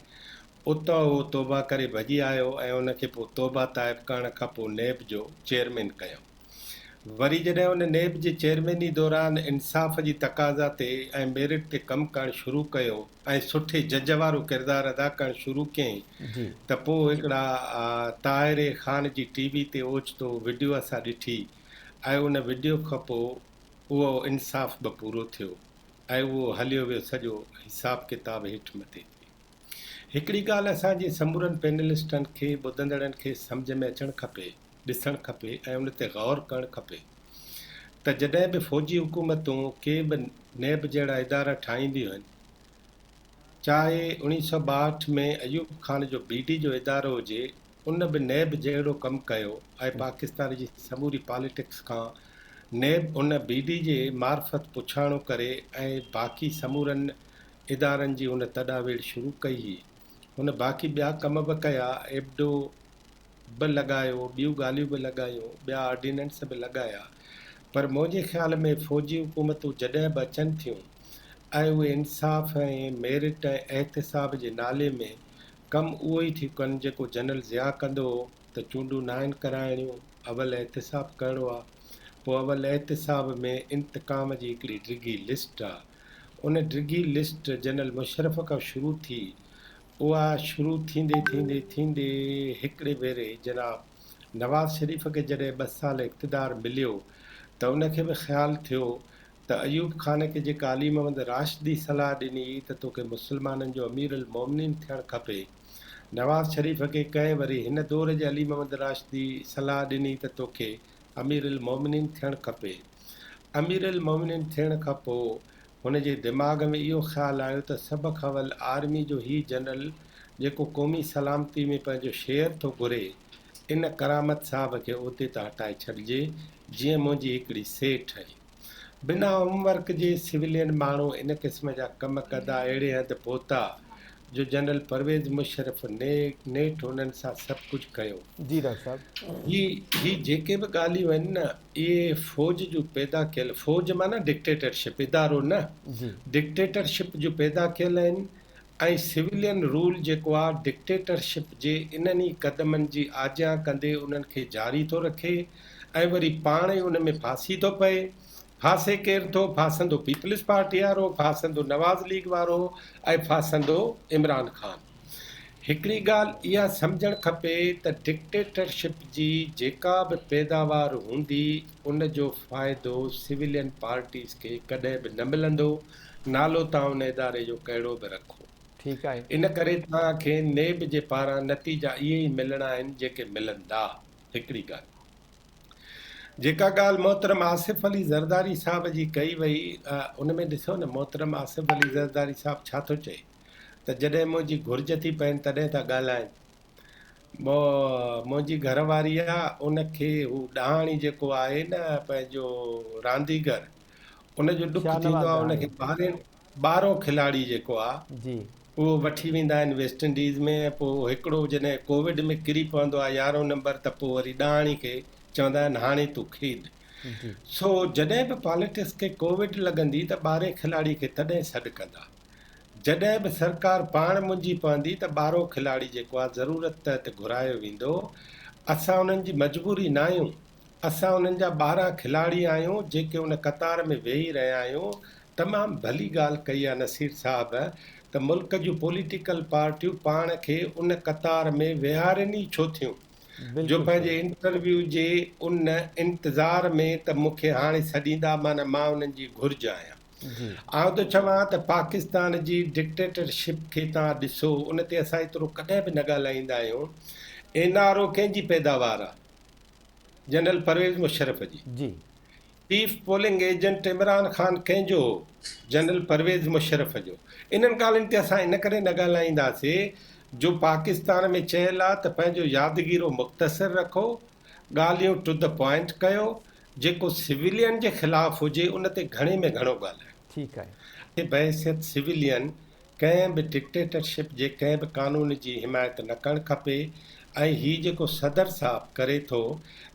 उतां उहो तौबा करे भॼी आयो ऐं उनखे पोइ तौबा ताइब करण खां पोइ नेब जो चेयरमैन कयो। वरी जॾहिं उन नेब जे चेयरमैनी दौरान इंसाफ़ जी तक़ाज़ा ते ऐं मेरिट ते कमु करणु शुरू कयो ऐं सुठे जज वारो किरदारु अदा करणु शुरू कयईं त पोइ हिकिड़ा ताहिर ख़ान जी टीवी ते ओचितो वीडियो असां ॾिठी ऐं उन वीडियो खां पोइ उहो इंसाफ़ बि पूरो थियो ऐं उहो हलियो वियो सॼो हिसाब किताब हेठि मथे थी। हिकिड़ी ॻाल्हि असांजे समूरनि पैनलिस्टनि खे ॿुधंदड़नि खे सम्झ में अचणु खपे, ॾिसणु खपे ऐं उन ते गौर करणु खपे त जॾहिं बि फ़ौजी हुकूमतूं के बि नेब जहिड़ा इदारा ठाहींदियूं आहिनि, चाहे 1962 में अयूब ख़ान जो बीडी जो इदारो हुजे, उन बि नेब जहिड़ो कमु कयो ऐं पाकिस्तान जी समूरी पॉलिटिक्स खां नेब उन बीडी जे मार्फत पुछाणो करे ऐं बाक़ी समूरनि इदारनि जी उन तॾावेड़ शुरू कई हुई। हुन बाक़ी ॿिया कम बि कया, एबडो बि लॻायो, ॿियूं ॻाल्हियूं बि लॻायूं, ॿिया ऑर्डिनेंस बि लॻाया, पर मुंहिंजे ख़्याल में फ़ौजी हुकूमतूं जॾहिं बि अचनि थियूं ऐं उहे इंसाफ़ ऐं मेरिट ऐं एहतिसाब जे नाले में कमु उहो ई थी कनि जेको जनरल ज़िया कंदो हो त चूंडूं न आहिनि कराइणियूं, अवल एहतिसाब करिणो आहे, पोइ अवल एहतिसाब में इंतकाम जी हिकिड़ी डिघी लिस्ट आहे, उन डिघी लिस्ट जनरल मुशर्रफ खां शुरू थी, उहा शुरू थींदे थींदे थींदे हिकिड़े भेरे जनाब नवाज़ शरीफ़ खे जॾहिं 2 साल इक़्तिदार मिलियो त उनखे बि ख़्यालु थियो त अयूब ख़ान खे जेका अली मोहम्मद राशिदी सलाह ॾिनी त तोखे मुस्लमाननि जो अमीर अल मोमिनीन थियणु खपे, नवाज़ शरीफ़ खे कंहिं वरी हिन दौर जे अली मोहम्मद राशिदी सलाह ॾिनी त तोखे अमीर अल मोमिनीन थियणु खपे। अमीर अल मोमिनीन थियण खां पोइ हुनजे दिमाग़ में इहो ख़्यालु आयो त सभ खां अवल आर्मी जो ही जनरल जेको क़ौमी सलामती में पंहिंजो शेयर थो घुरे, इन करामत साहब खे उहिदे तां हटाए छॾिजे जीअं मुंहिंजी हिकिड़ी सेठ आहे। बिना होमवर्क जे सिविलियन माण्हू इन क़िस्म जा कम कंदा अहिड़े हंधि पहुता जो जनरल परवेज़ मुशर्रफ नेठ हुननि सां सभु कुझु कयो। जी डॉक्टर साहब, ही जेके बि ॻाल्हियूं आहिनि न, इहे फ़ौज जूं पैदा कयल, फ़ौज माना डिक्टेटरशिप, इदारो न, डिक्टेटरशिप जो पैदा कयल आहिनि ऐं सिविलियन रूल जेको आहे डिक्टेटरशिप जे इन्हनि ई क़दमनि जी आज्ञा कंदे उन्हनि खे जारी थो रखे ऐं वरी पाण ई उन में फांसी थो पए। फांसे केरु थो? फांसंदो पीपल्स पार्टी वारो, फांसंदो नवाज़ लीग वारो ऐं फांसंदो इमरान ख़ान। हिकिड़ी ॻाल्हि इहा सम्झणु खपे त डिक्टेटरशिप जी जेका बि पैदावार हूंदी उन जो फ़ाइदो सिविलियन पार्टीज़ खे कॾहिं बि न मिलंदो, नालो तव्हां उन इदारे जो कहिड़ो बि रखो। ठीकु आहे। इन करे तव्हांखे नेब जे पारां नतीजा इहे ई मिलणा आहिनि जेके मिलंदा। हिकिड़ी ॻाल्हि जेका ॻाल्हि मोहतरम आसिफ़ अली ज़रदारी साहब जी कई वई, उन में ॾिसो न मोहतरम आसिफ़ अली ज़रदारी साहब छा थो चए त जॾहिं मुंहिंजी घुर्ज थी पइनि तॾहिं था ॻाल्हाइनि। मुंहिंजी घरवारी आहे, उनखे हू ॾहाणी जेको आहे न पंहिंजो रांदीगर, उनजो ॾुखु थींदो आहे, उनखे 12 खिलाड़ी जेको आहे जी उहो वठी वेंदा आहिनि वेस्ट इंडीज़ में। पोइ हिकिड़ो जॾहिं कोविड में किरी पवंदो आहे 11 नंबर त पोइ वरी ॾहाणी खे चवंदा आहिनि हाणे तूं खेॾ। सो जॾहिं बि पॉलिटिक्स खे कोविड लॻंदी त 12 खिलाड़ी खे तॾहिं सॾु कंदा जॾहिं बि सरकार पाण मुंझी पवंदी त 12 खिलाड़ी जेको आहे ज़रूरत तहत घुरायो वेंदो। असां उन्हनि जी मजबूरी न आहियूं, असां उन्हनि जा 12 खिलाड़ी आहियूं जेके उन कतार में वेही रहिया आहियूं। तमामु भली ॻाल्हि कई आहे नसीर साहब त मुल्क जूं पॉलिटिकल पार्टियूं पाण खे उन कतार में विहारनि ई छो थियूं, जो बिल्कुलु पंहिंजे सही। इंटरव्यू जे उन इंतज़ार में त मूंखे हाणे छॾींदा, माना मां उन्हनि जी घुर्ज आहियां। जी आउं त चवां त पाकिस्तान जी डिक्टेटरशिप खे तव्हां ॾिसो, उन ते असां एतिरो कॾहिं बि न ॻाल्हाईंदा आहियूं। NRO कंहिंजी पैदावार आहे? जनरल परवेज़ मुशर्रफ जी। जी chief polling agent Imran Khan कंहिंजो? जनरल परवेज़ मुशर्रफ जो। इन्हनि ॻाल्हियुनि ते असां इन करे न ॻाल्हाईंदासीं जो पाकिस्तान में चयल आहे त पंहिंजो यादगीरो मुख़्तसिर रखो, ॻाल्हियूं टू द पॉइंट कयो, जेको सिविलियन जे ख़िलाफ़ हुजे उन ते घणे में घणो ॻाल्हायो। ठीकु आहे। बहसियत सिविलियन कंहिं बि डिक्टेटरशिप जे कंहिं बि कानून जी हिमायत न करणु खपे। ऐं हीउ जेको सदर साहब करे थो,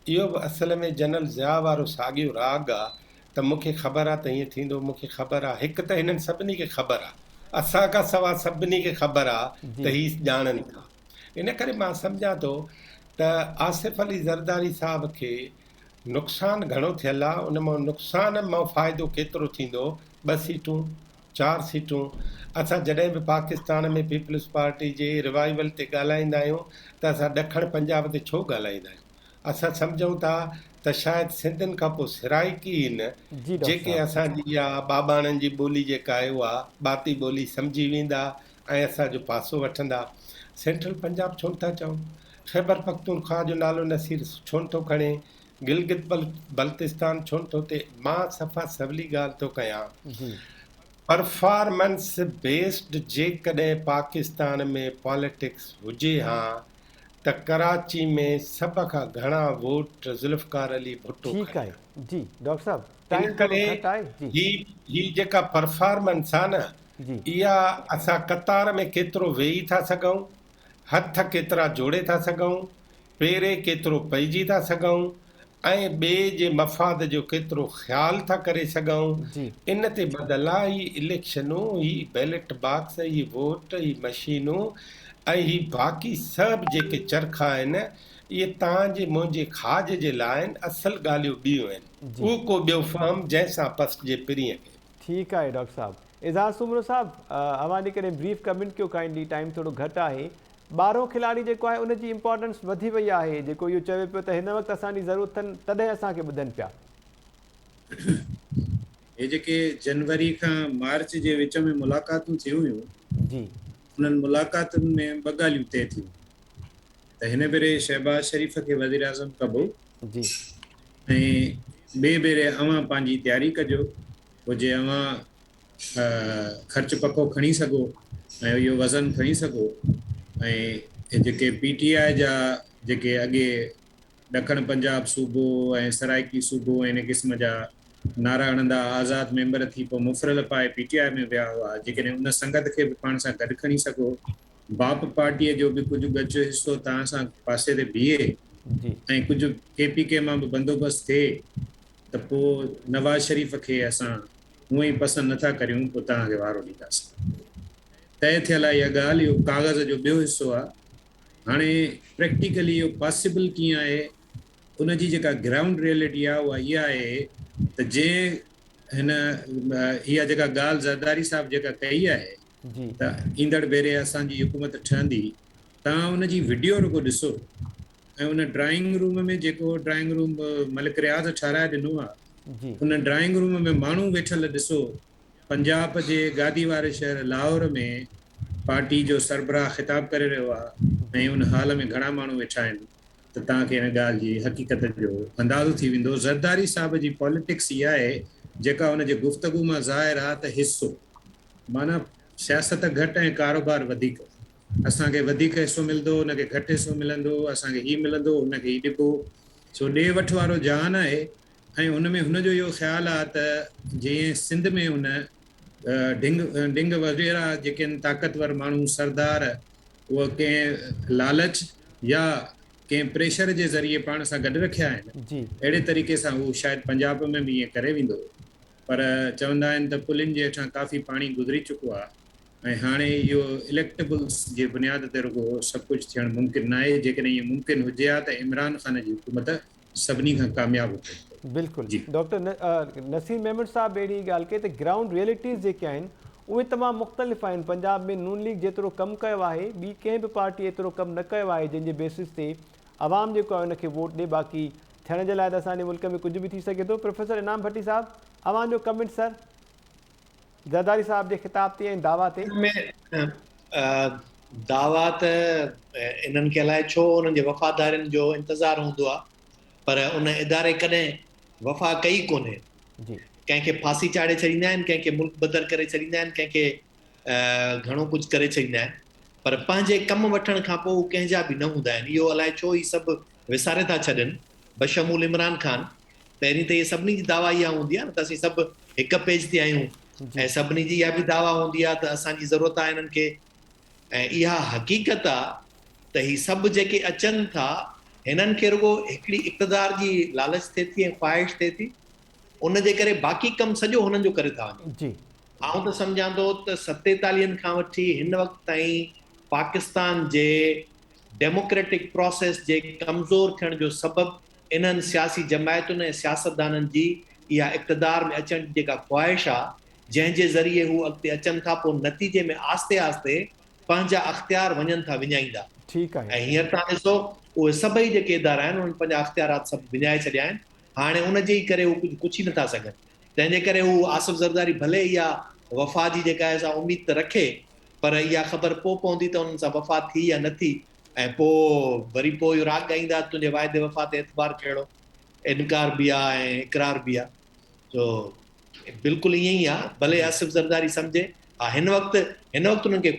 इहो बि असल में जनरल ज़िया वारो साॻियो राग आहे त मूंखे ख़बर आहे त हीअं थींदो, मूंखे ख़बर आहे। हिकु त हिननि सभिनी खे ख़बर आहे, असां खां सवाइ सभिनी खे ख़बर आहे जी त हीअ ॼाणनि था। इन करे मां सम्झां थो त आसिफ अली ज़रदारी साहब खे नुक़सानु घणो थियल आहे, उन मां नुक़सान मां फ़ाइदो केतिरो थींदो? 2 सीटूं 4 सीटूं। असां जॾहिं बि पाकिस्तान में पीपल्स पार्टी जे रिवाइवल ते ॻाल्हाईंदा आहियूं त असां ॾखण पंजाब ते छो ॻाल्हाईंदा आहियूं? असां सम्झूं था त शायदि सिंधियुनि खां पोइ सिराइकी आहिनि जी डॉक्टर जेके साहब। असांजी इहा बाबाणनि जी ॿोली जेका आहे उहा बाती ॿोली सम्झी वेंदा ऐं असांजो पासो वठंदा। सेंट्रल पंजाब छो नथा चऊं? ख़ैबर पख्तूनख्वा जो नालो नसीर छो नथो खणे? गिलगित बल्तिस्तान छो नथो थिए? मां सफ़ा सवली ॻाल्हि थो कयां, जी परफॉर्मेंस बेस्ड जेकॾहिं पाकिस्तान में पॉलिटिक्स हुजे हा त कराची में सभ खां घणा वोट ज़ुल्फ़कार अली भुट्टो ठीकु खणिया। आहे। जी डॉक्टर साहब, इन टाइम थोरो करे घटि आहे। जी ही जेका परफॉर्मेंस आहे न, जी इहा असां कतार में केतिरो वेही था सघूं, हथ केतिरा जोड़े था सघूं, पेरे केतिरो पइजी था सघूं, ऐं ॿिए जे मफ़ाद जो केतिरो ख़्यालु था करे सघूं, जी इन ते ॿधल आहे ही इलेक्शनूं, ही बैलेट बॉक्स, ही वोट, ही मशीनूं ऐं ही बाक़ी सभु जेके चरखा आहिनि, इहे तव्हांजे मुंहिंजे खाज जे लाइ आहिनि। असल ॻाल्हियूं ॿियूं आहिनि, जी उहो को ॿियो फॉर्म जंहिंसां पसि जे पिरीअ खे। ठीकु आहे डॉक्टर साहब। एज़ाज़ सुमरो साहब, अवां जे करे ब्रीफ कमेंट कयो काइंडली, टाइम थोरो घटि आहे। 12 खिलाड़ी जेको आहे उनजी इंपॉर्टेंस वधी वई आहे, जेको इहो चवे पियो त हिन वक़्तु असांजी ज़रूरत अथनि तॾहिं असांखे ॿुधनि पिया। हे जेके जनवरी खां मार्च जे विच में मुलाक़ातूं थियूं हुयूं, जी उन्हनि मुलाक़ातुनि में 2 ॻाल्हियूं तइ थियूं त हिन भेरे शहबाज शरीफ़ खे वज़ीर आज़म कबो जी ऐं ॿिए भेरे अवां पंहिंजी तयारी कजो, पोइ जे अवां ख़र्च पको खणी सघो ऐं इहो वज़न खणी सघो। ऐं जेके PTI जा जेके अॻे ॾखण पंजाब सूबो ऐं सराइकी सूबो इन क़िस्म जा नारा हणंदा, आज़ाद मेंबर थी पोइ मुफ़रल पाए PTI में विया हुआ, जेकॾहिं उन संगत खे बि पाण सां गॾु खणी सघो, बाप पार्टीअ जो बि कुझु गज हिसो तव्हां सां पासे ते बीहे जी ऐं कुझु KPK मां बि बंदोबस्तु थिए त पोइ नवाज़ शरीफ़ खे असां हूअं ई पसंदि नथा करियूं, पोइ तव्हांखे वारो ॾींदासीं। तइ थियल आहे इहा ॻाल्हि, इहो काग़ज़ जो ॿियो हिसो आहे। हाणे प्रैक्टिकली इहो पॉसिबल कीअं आहे, उनजी जेका ग्राउंड रियलिटी आहे उहा इहा आहे त जंहिं हिन इहा जेका ॻाल्हि ज़रदारी साहब जेका कई आहे जी त ईंदड़ भेरे असांजी हुकूमत ठहंदी, तव्हां उनजी वीडियो रुगो ॾिसो ऐं उन ड्राइंग रूम में जेको ड्राइंग रूम मलिक रियाज़ ठाराए ॾिनो आहे, जी उन ड्राइंग रूम में माण्हू वेठल ॾिसो। पंजाब जे गादी वारे शहर लाहौर में पार्टी जो सरबराह ख़िताब करे रहियो आहे ऐं उन हाल में घणा माण्हू वेठा आहिनि, त तव्हांखे हिन ॻाल्हि जी हक़ीक़त जो अंदाज़ो थी वेंदो। ज़रदारी साहब जी पॉलिटिक्स इहा आहे जेका हुनजे गुफ़्तगू मां ज़ाहिर आहे त हिसो, माना सियासत घटि ऐं कारोबार वधीक। असांखे वधीक हिसो मिलंदो, हुनखे घटि हिसो मिलंदो, असांखे हीउ मिलंदो, हुनखे हीउ ॾिबो। सो ॾे वठि वारो जहान आहे ऐं हुन में हुनजो इहो ख़्यालु आहे त जीअं सिंध में हुन ढिंग वग़ैरह जेके आहिनि ताक़तवर माण्हू सरदार, उहो कंहिं लालच या कंहिं प्रेशर जे ज़रिए पाण सां गॾु रखिया आहिनि, जी अहिड़े तरीक़े सां उहो शायदि पंजाब में बि ईअं करे वेंदो। पर चवंदा आहिनि त पुलिनि जे हेठां काफ़ी पाणी गुज़री चुको आहे ऐं हाणे इहो इलेक्टेबल्स जे बुनियाद ते रुगो सभु कुझु थियणु मुमकिन न आहे। जेकॾहिं इहो मुमकिन हुजे हा त इमरान ख़ान जी हुकूमत सभिनी खां कामयाबु हुजे। बिल्कुलु जी डॉक्टर नसीम मेमन साहब अहिड़ी ॻाल्हि कई त ग्राउंड रियलिटीज़ जेके आहिनि उहे तमामु मुख़्तलिफ़ आहिनि। पंजाब में नून लीग जेतिरो कमु कयो आहे ॿी कंहिं बि पार्टी एतिरो कमु न कयो आहे जंहिंजे बेसिस ते आवाम जेको आहे उनखे वोट ॾिए। बाक़ी थियण जे लाइ त असांजे मुल्क में कुझु बि थी सघे थो। प्रोफेसर इनाम भट्टी साहब अवांजो कमेंट सर ज़रदारी साहब जे ख़िताब ते ऐं दावा ते। दावा त इन्हनि खे अलाए छो उन्हनि जे वफ़ादारनि जो इंतज़ारु हूंदो आहे, पर उन इदारे कॾहिं वफ़ा कई कोन्हे। जी कंहिंखे फांसी चाढ़े छॾींदा आहिनि, कंहिंखे मुल्क बदर करे छॾींदा आहिनि, कंहिंखे घणो कुझु करे छॾींदा आहिनि, पर पंहिंजे कमु वठण खां पोइ उहे कंहिंजा बि न हूंदा आहिनि। इहो अलाए छो ही सभु विसारे था छॾनि, बशमूल इमरान ख़ान। पहिरीं त इहे सभिनी जी दावा इहा हूंदी आहे न त असीं सभु हिक पेज ते आहियूं, ऐं सभिनी जी इहा बि दावा हूंदी आहे त असांजी ज़रूरत आहे इन्हनि खे। ऐं इहा हक़ीक़त आहे त ही सभु जेके अचनि था हिननि खे रुगो हिकिड़ी इक़्तिदार जी लालच थिए थी ऐं ख़्वाहिश थिए थी, उन जे करे बाक़ी कमु सॼो हुननि जो करे था वञनि। जी आउं त सम्झां थो त 47 खां वठी हिन वक़्त ताईं पाकिस्तान जे डेमोक्रेटिक प्रोसेस जे कमज़ोर थियण जो सबबु इन्हनि सियासी जमायतुनि ऐं सियासतदाननि जी इहा इक़्तिदार में अचण जी जेका ख़्वाहिश आहे, जंहिंजे ज़रिए हू अॻिते अचनि था, पोइ नतीजे में आस्ते आस्ते पंहिंजा अख़्तियार वञनि था विञाईंदा। ठीकु आहे। ऐं हींअर तव्हां ॾिसो उहे सभई जेके इदारा आहिनि उन्हनि पंहिंजा अख़्तियारात सभु विञाए छॾिया आहिनि। हाणे उनजे ई करे हू कुझु ई नथा सघनि। तंहिंजे करे हू आसिफ़ ज़रदारी भले इहा वफ़ा जी जेका आहे सा उमेद त रखे, पर इहा ख़बर पोइ पवंदी त उन्हनि सां वफ़ा थी या न थी। ऐं पोइ वरी पोइ इहो राग ॻाईंदा तुंहिंजे वाइदे वफ़ा ते एतबार कहिड़ो, इनकार बि आहे ऐं इक़रार बि आहे। सो बिल्कुलु ईअं ई आहे। भले आसिफ़ ज़रदारी सम्झे हा हिन वक़्तु उन्हनि खे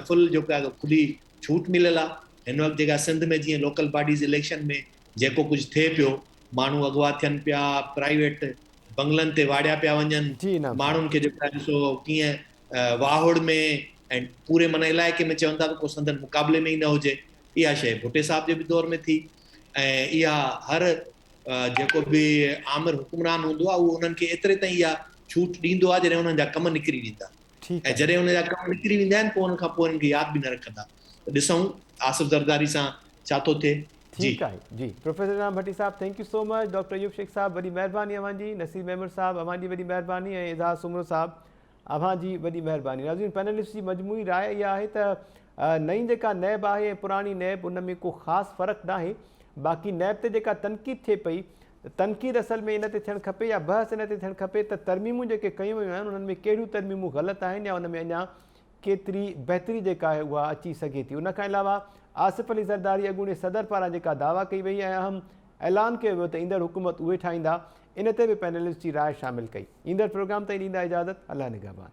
फुल जेका खुली छूट मिलियल आहे। हिन वक़्तु जेका सिंध में जीअं लोकल बॉडीज़ इलेक्शन में जेको कुझु थिए पियो, माण्हू अगवा थियनि पिया, प्राइवेट बंगलनि ते वाड़िया पिया जी वञनि, इनाम माण्हुनि खे जेका ॾिसो कीअं वाहुड़ में ऐं पूरे मन इलाइक़े में चवनि था त को संदन मुक़ाबले में ई न हुजे। इहा शइ भुट्टे साहब जे बि दौर में थी, ऐं इहा हर जेको बि आमिर हुकुमरान हूंदो आहे उहो उन्हनि खे एतिरे ताईं इहा छूट ॾींदो आहे जॾहिं उन्हनि जा कम निकिरी वेंदा। ठीकु ऐं आहे। जॾहिं हुन जा कम निकिरी वेंदा आहिनि पोइ हुन खां पोइ हिननि खे यादि बि न रखंदा। त ॾिसूं आसिफ़ ज़रदारी सां छा थो थिए। ठीकु आहे जी। प्रोफेसर इनाम भट्टी साहब thank you so much. Doctor Ayub Shaikh साहब वॾी महिरबानी अव्हांजी। नसीम मेमन साहब अव्हांजी वॾी महिरबानी ऐं एज़ाज़ सुमरो साहब अव्हांजी वॾी महिरबानी। नाज़रीन पैनलिस्ट जी मजमूई राय इहा आहे त नई जेका नैब आहे ऐं पुराणी नैब उन में को ख़ासि फ़र्क़ु न आहे। बाक़ी नैब ते जेका तनक़ीद थिए पई, तनक़ीद असल में इन ते थियणु खपे या बहस इन ते थियणु खपे त तरमीमूं जेके कयूं वियूं आहिनि उन्हनि में कहिड़ियूं तरमीमूं ग़लति आहिनि या उन में अञा केतिरी बहितरी जेका आहे उहा अची सघे थी। उनखां अलावा आसिफ़ अली ज़रदारी अॻूणे सदर पारां जेका दावा कई वई ऐं अहम ऐलान कयो वियो त ईंदड़ हुकूमत उहे ठाहींदा, इन ते बि पैनलिस्ट जी राय शामिलु कई। ईंदड़ प्रोग्राम ताईं ॾींदा इजाज़त। अलाह निगहबान।